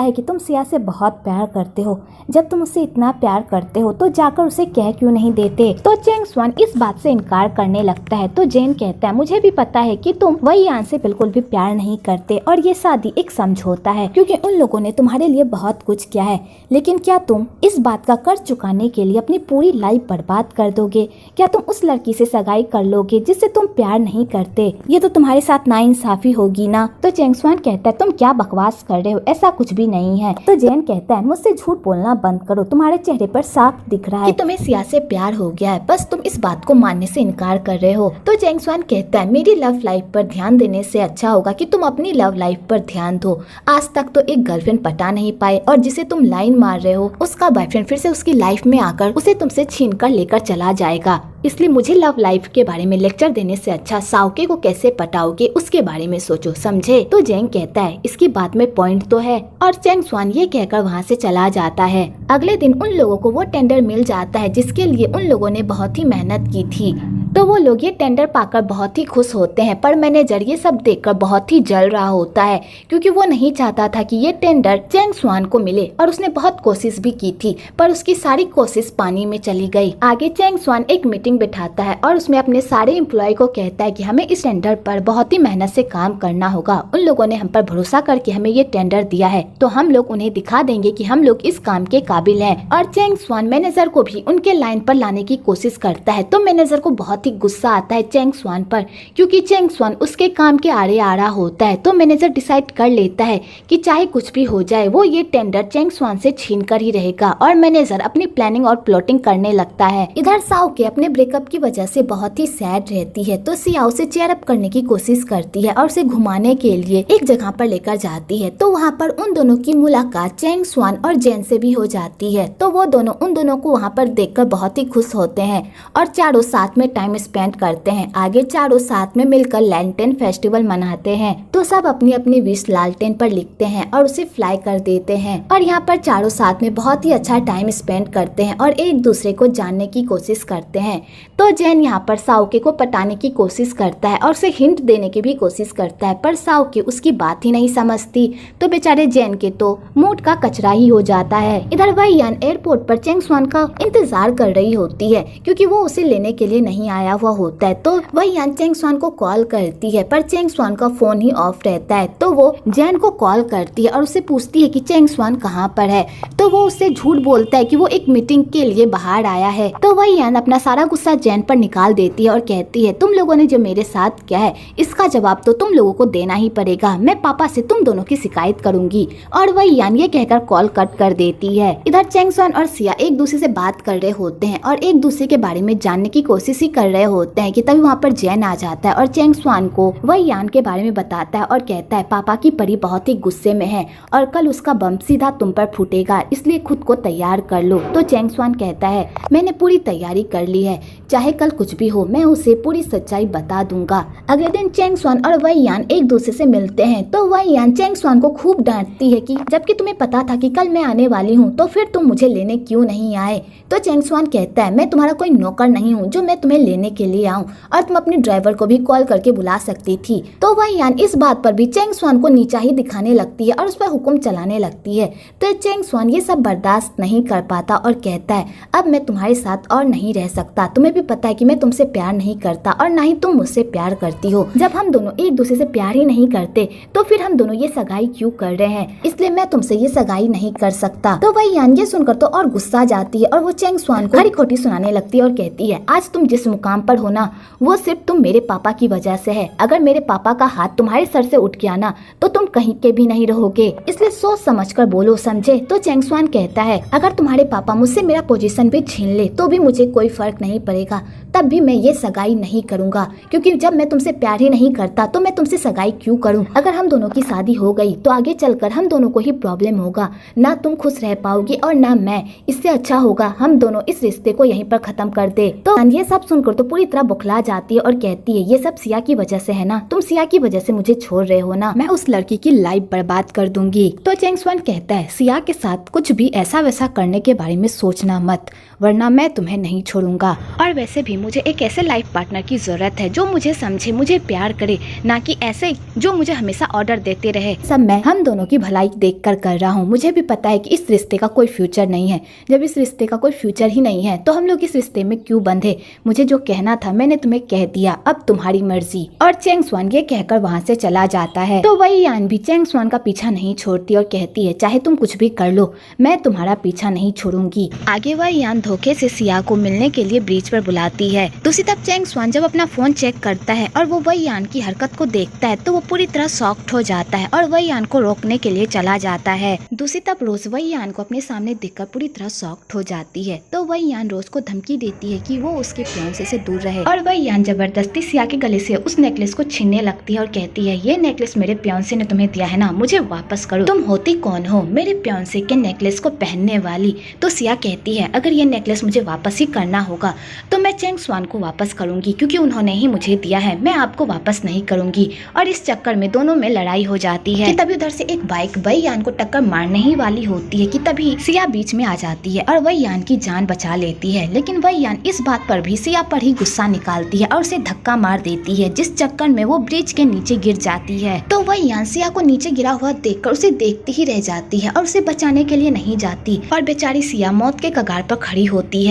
है कि तुम सिया से बहुत प्यार करते हो, जब तुम उससे इतना प्यार करते हो तो जाकर उसे कह क्यों नहीं देते। तो चेंग स्वान इस बात से इनकार करने लगता है। तो जेन कहता है मुझे भी पता है कि तुम वही यान से बिल्कुल भी प्यार नहीं करते और ये शादी एक समझौता है क्योंकि उन लोगों ने तुम्हारे लिए बहुत कुछ किया है, लेकिन क्या तुम इस बात का कर्ज चुकाने के लिए अपनी पूरी लाइफ बर्बाद कर दोगे? क्या तुम उस लड़की से सगाई कर लोगे जिससे तुम प्यार नहीं करते? ये तो तुम्हारे साथ नाइंसाफी होगी ना। तो चेंग स्वान कहता है तुम क्या बकवास कर रहे हो, ऐसा कुछ भी नहीं है। तो जेन कहता है मुझसे झूठ बोलना बंद करो, तुम्हारे चेहरे पर साफ दिख रहा है कि तुम्हें सिया से प्यार हो गया है, बस तुम इस बात को मानने से इनकार कर रहे हो। तो चेंग स्वान कहता है मेरी लव लाइफ पर ध्यान देने से अच्छा होगा कि तुम अपनी लव लाइफ पर ध्यान दो। आज तक तो एक गर्लफ्रेंड पटा नहीं पाए और जिसे तुम लाइन मार रहे हो उसका बॉयफ्रेंड फिर से उसकी लाइफ में आकर उसे तुमसे छीन कर लेकर चला जाएगा, इसलिए मुझे लव लाइफ के बारे में लेक्चर देने से अच्छा साओके को कैसे पटाओगे उसके बारे में सोचो, समझे। तो जेंग कहता है इसकी बात में पॉइंट तो है और चेंग स्वान ये कहकर वहाँ से चला जाता है। अगले दिन उन लोगों को वो टेंडर मिल जाता है जिसके लिए उन लोगों ने बहुत ही मेहनत की थी। तो वो लोग ये टेंडर पाकर बहुत ही खुश होते हैं, पर मैनेजर ये सब देखकर बहुत ही जल रहा होता है क्योंकि वो नहीं चाहता था कि ये टेंडर चेंग स्वान को मिले और उसने बहुत कोशिश भी की थी पर उसकी सारी कोशिश पानी में चली गई। आगे चेंग स्वान एक मीटिंग बिठाता है और उसमें अपने सारे एम्प्लॉय को कहता है कि हमें इस टेंडर पर बहुत ही मेहनत से काम करना होगा। उन लोगों ने हम पर भरोसा करके हमें ये टेंडर दिया है तो हम लोग उन्हें दिखा देंगे कि हम लोग इस काम के काबिल हैं। और चेंग स्वान मैनेजर को भी उनके लाइन पर लाने की कोशिश करता है। तो मैनेजर को बहुत ही गुस्सा आता है चेंग स्वान पर क्योंकि चेंग स्वान उसके काम के आड़े आ रहा होता है। तो मैनेजर डिसाइड कर लेता है कि चाहे कुछ भी हो जाए वो ये टेंडर चेंग स्वान से छीन कर ही रहेगा और मैनेजर अपनी प्लानिंग और प्लॉटिंग करने लगता है। इधर साओके अपने ब्रेकअप की वजह से बहुत ही सैड रहती है, तो सिया उसे चेयर अप करने की कोशिश करती है और उसे घुमाने के लिए एक जगह पर लेकर जाती है। तो वहाँ पर उन दोनों की मुलाकात चैंग स्वान और जेन से भी हो जाती है। तो वो दोनों उन दोनों को वहाँ पर देखकर बहुत ही खुश होते हैं और चारों साथ में टाइम स्पेंड करते हैं। आगे चारों साथ में मिलकर लैंटेन फेस्टिवल मनाते हैं। तो सब अपनी अपनी विश लालटेन पर लिखते हैं और उसे फ्लाई कर देते हैं और यहाँ पर चारों साथ में बहुत ही अच्छा टाइम स्पेंड करते हैं और एक दूसरे को जानने की कोशिश करते हैं। तो जेन यहाँ पर साओके को पटाने की कोशिश करता है और उसे हिंट देने की भी कोशिश करता है, पर साओके उसकी बात ही नहीं समझती। तो बेचारे जेन के तो मूड का कचरा ही हो जाता है। इधर वही यान एयरपोर्ट पर चैंग स्वान का इंतजार कर रही होती है क्योंकि वो उसे लेने के लिए नहीं आया हुआ होता है। तो वही यान चैंग स्वान को कॉल करती है, पर चैंग स्वान का फोन ही ऑफ रहता है। तो वो जेन को कॉल करती है और उससे पूछती है कि चैंग स्वान कहाँ पर है। तो वो उससे झूठ बोलता है कि वो एक मीटिंग के लिए बाहर आया है। तो वही यान अपना सारा गुस्सा जेन पर निकाल देती है और कहती है, तुम लोगों ने जो मेरे साथ किया है इसका जवाब तो तुम लोगों को देना ही पड़ेगा। मैं पापा से तुम दोनों की शिकायत करूंगी। और वही यान ये कहकर कॉल कट कर देती है। इधर चैंग स्वान और सिया एक दूसरे से बात कर रहे होते हैं और एक दूसरे के बारे में जानने की कोशिश ही कर रहे होते हैं कि तभी वहाँ पर जेन आ जाता है और चैंग स्वान को वही यान के बारे में बताता है और कहता है, पापा की परी बहुत ही गुस्से में है और कल उसका बम सीधा तुम पर फूटेगा, इसलिए खुद को तैयार कर लो। तो चैंग स्वान कहता है, मैंने पूरी तैयारी कर ली है, चाहे कल कुछ भी हो मैं उसे पूरी सच्चाई बता दूंगा। अगले दिन चैंग स्वान और वही यान एक दूसरे से मिलते हैं। तो वही यान चैंग स्वान को खूब डांटती है कि जबकि तुम्हें पता था कि कल मैं आने वाली हूँ तो फिर तुम मुझे लेने क्यों नहीं आए। तो चैंग स्वान कहता है, मैं तुम्हारा कोई नौकर नहीं हूँ जो मैं तुम्हें लेने के लिए आऊँ, और तुम अपने ड्राइवर को भी कॉल करके बुला सकती थी। तो वही यान इस बात पर भी चैंग स्वान को नीचा ही दिखाने लगती है और उस पर हुक्म चलाने लगती है। तो चैंग स्वान ये सब बर्दाश्त नहीं कर पाता और कहता है, अब मैं तुम्हारे साथ और नहीं रह सकता। तुम्हें भी पता है कि मैं तुमसे प्यार नहीं करता और ना ही तुम मुझसे प्यार करती हो। जब हम दोनों एक दूसरे से प्यार ही नहीं करते तो फिर हम दोनों ये सगाई क्यों कर रहे हैं, इसलिए मैं तुमसे ये सगाई नहीं कर सकता। तो वही यान ये सुनकर तो और गुस्सा जाती है और वो चैंग स्वान को खरी खोटी सुनाने लगती है और कहती है, आज तुम जिस मुकाम पर हो ना वो सिर्फ तुम मेरे पापा की वजह से है। अगर मेरे पापा का हाथ तुम्हारे सर से उठ गया ना तो तुम कहीं के भी नहीं रहोगे, इसलिए सोच समझ कर बोलो, समझे। तो चैंग स्वान कहता है, अगर तुम्हारे पापा मुझसे मेरा पोजीशन भी छीन ले तो भी मुझे कोई फर्क नहीं पड़ेगा, तब भी मैं ये सगाई नहीं करूंगा, क्योंकि जब मैं तुमसे प्यार ही नहीं करता तो मैं तुमसे सगाई क्यों करूं। अगर हम दोनों की शादी हो गई तो आगे चलकर हम दोनों को ही प्रॉब्लम होगा, ना तुम खुश रह पाओगी और ना मैं। इससे अच्छा होगा हम दोनों इस रिश्ते को यहीं पर खत्म कर दे। तो ये सब सुनकर तो पूरी तरह बुखला जाती है और कहती है, ये सब सिया की वजह से है ना, तुम सिया की वजह से मुझे छोड़ रहे हो ना, मैं उस लड़की की लाइफ बर्बाद कर दूंगी। तो चैंग स्वान कहता है, सिया के साथ कुछ भी ऐसा वैसा करने के बारे में सोचना मत, वरना मैं तुम्हें नहीं छोड़ूंगा। और वैसे भी मुझे एक ऐसे लाइफ पार्टनर की जरूरत है जो मुझे समझे, मुझे प्यार करे, ना कि ऐसे जो मुझे हमेशा ऑर्डर देते रहे। सब मैं हम दोनों की भलाई देखकर कर रहा हूँ। मुझे भी पता है कि इस रिश्ते का कोई फ्यूचर नहीं है। जब इस रिश्ते का कोई फ्यूचर ही नहीं है तो हम लोग इस रिश्ते में क्यों बंधे। मुझे जो कहना था मैंने तुम्हें कह दिया, अब तुम्हारी मर्जी। और चैंग स्वान ये कहकर वहाँ से चला जाता है। तो वही यान भी चैंग स्वान का पीछा नहीं छोड़ती और कहती है, चाहे तुम कुछ भी कर लो मैं तुम्हारा पीछा नहीं छोड़ूंगी। आगे वही यान धोखे से सिया को मिलने के लिए ब्रिज पर बुलाती है। दूसरी तरफ चैंग स्वान जब अपना फोन चेक करता है और वो वही यान की हरकत को देखता है तो वो पूरी तरह शॉक्ड हो जाता है और वही यान को रोकने के लिए चला जाता है। दूसरी तरफ रोज वही यान को अपने सामने देखकर पूरी तरह शॉक्ड हो जाती है। तो वही यान रोज को धमकी देती है कि वो उसके फियांसे से दूर रहे और वही यान जबरदस्ती सिया के गले से उस नेकलेस को छीनने लगती है और कहती है, ये नेकलेस मेरे फियांसे ने तुम्हें दिया है ना, मुझे वापस करो। तुम होती कौन हो मेरे फियांसे के नेकलेस को पहनने वाली। तो सिया कहती है, अगर ये नेकलेस मुझे वापस ही करना होगा तो मैं चैंग स्वान को वापस करूंगी, क्योंकि उन्होंने ही मुझे दिया है, मैं आपको वापस नहीं करूंगी। और इस चक्कर में दोनों में लड़ाई हो जाती है कि तभी उधर से एक बाइक वही यान को टक्कर मारने ही वाली होती है कि तभी सिया बीच में आ जाती है और वही यान की जान बचा लेती है। लेकिन वही यान इस बात पर भी सिया पर ही गुस्सा निकालती है और उसे धक्का मार देती है, जिस चक्कर में वो ब्रिज के नीचे गिर जाती है। तो वही यान सिया को नीचे गिरा हुआ देखकर उसे देखती ही रह जाती है और उसे बचाने के लिए नहीं जाती और बेचारी सिया मौत के कगार पर खड़ी होती है।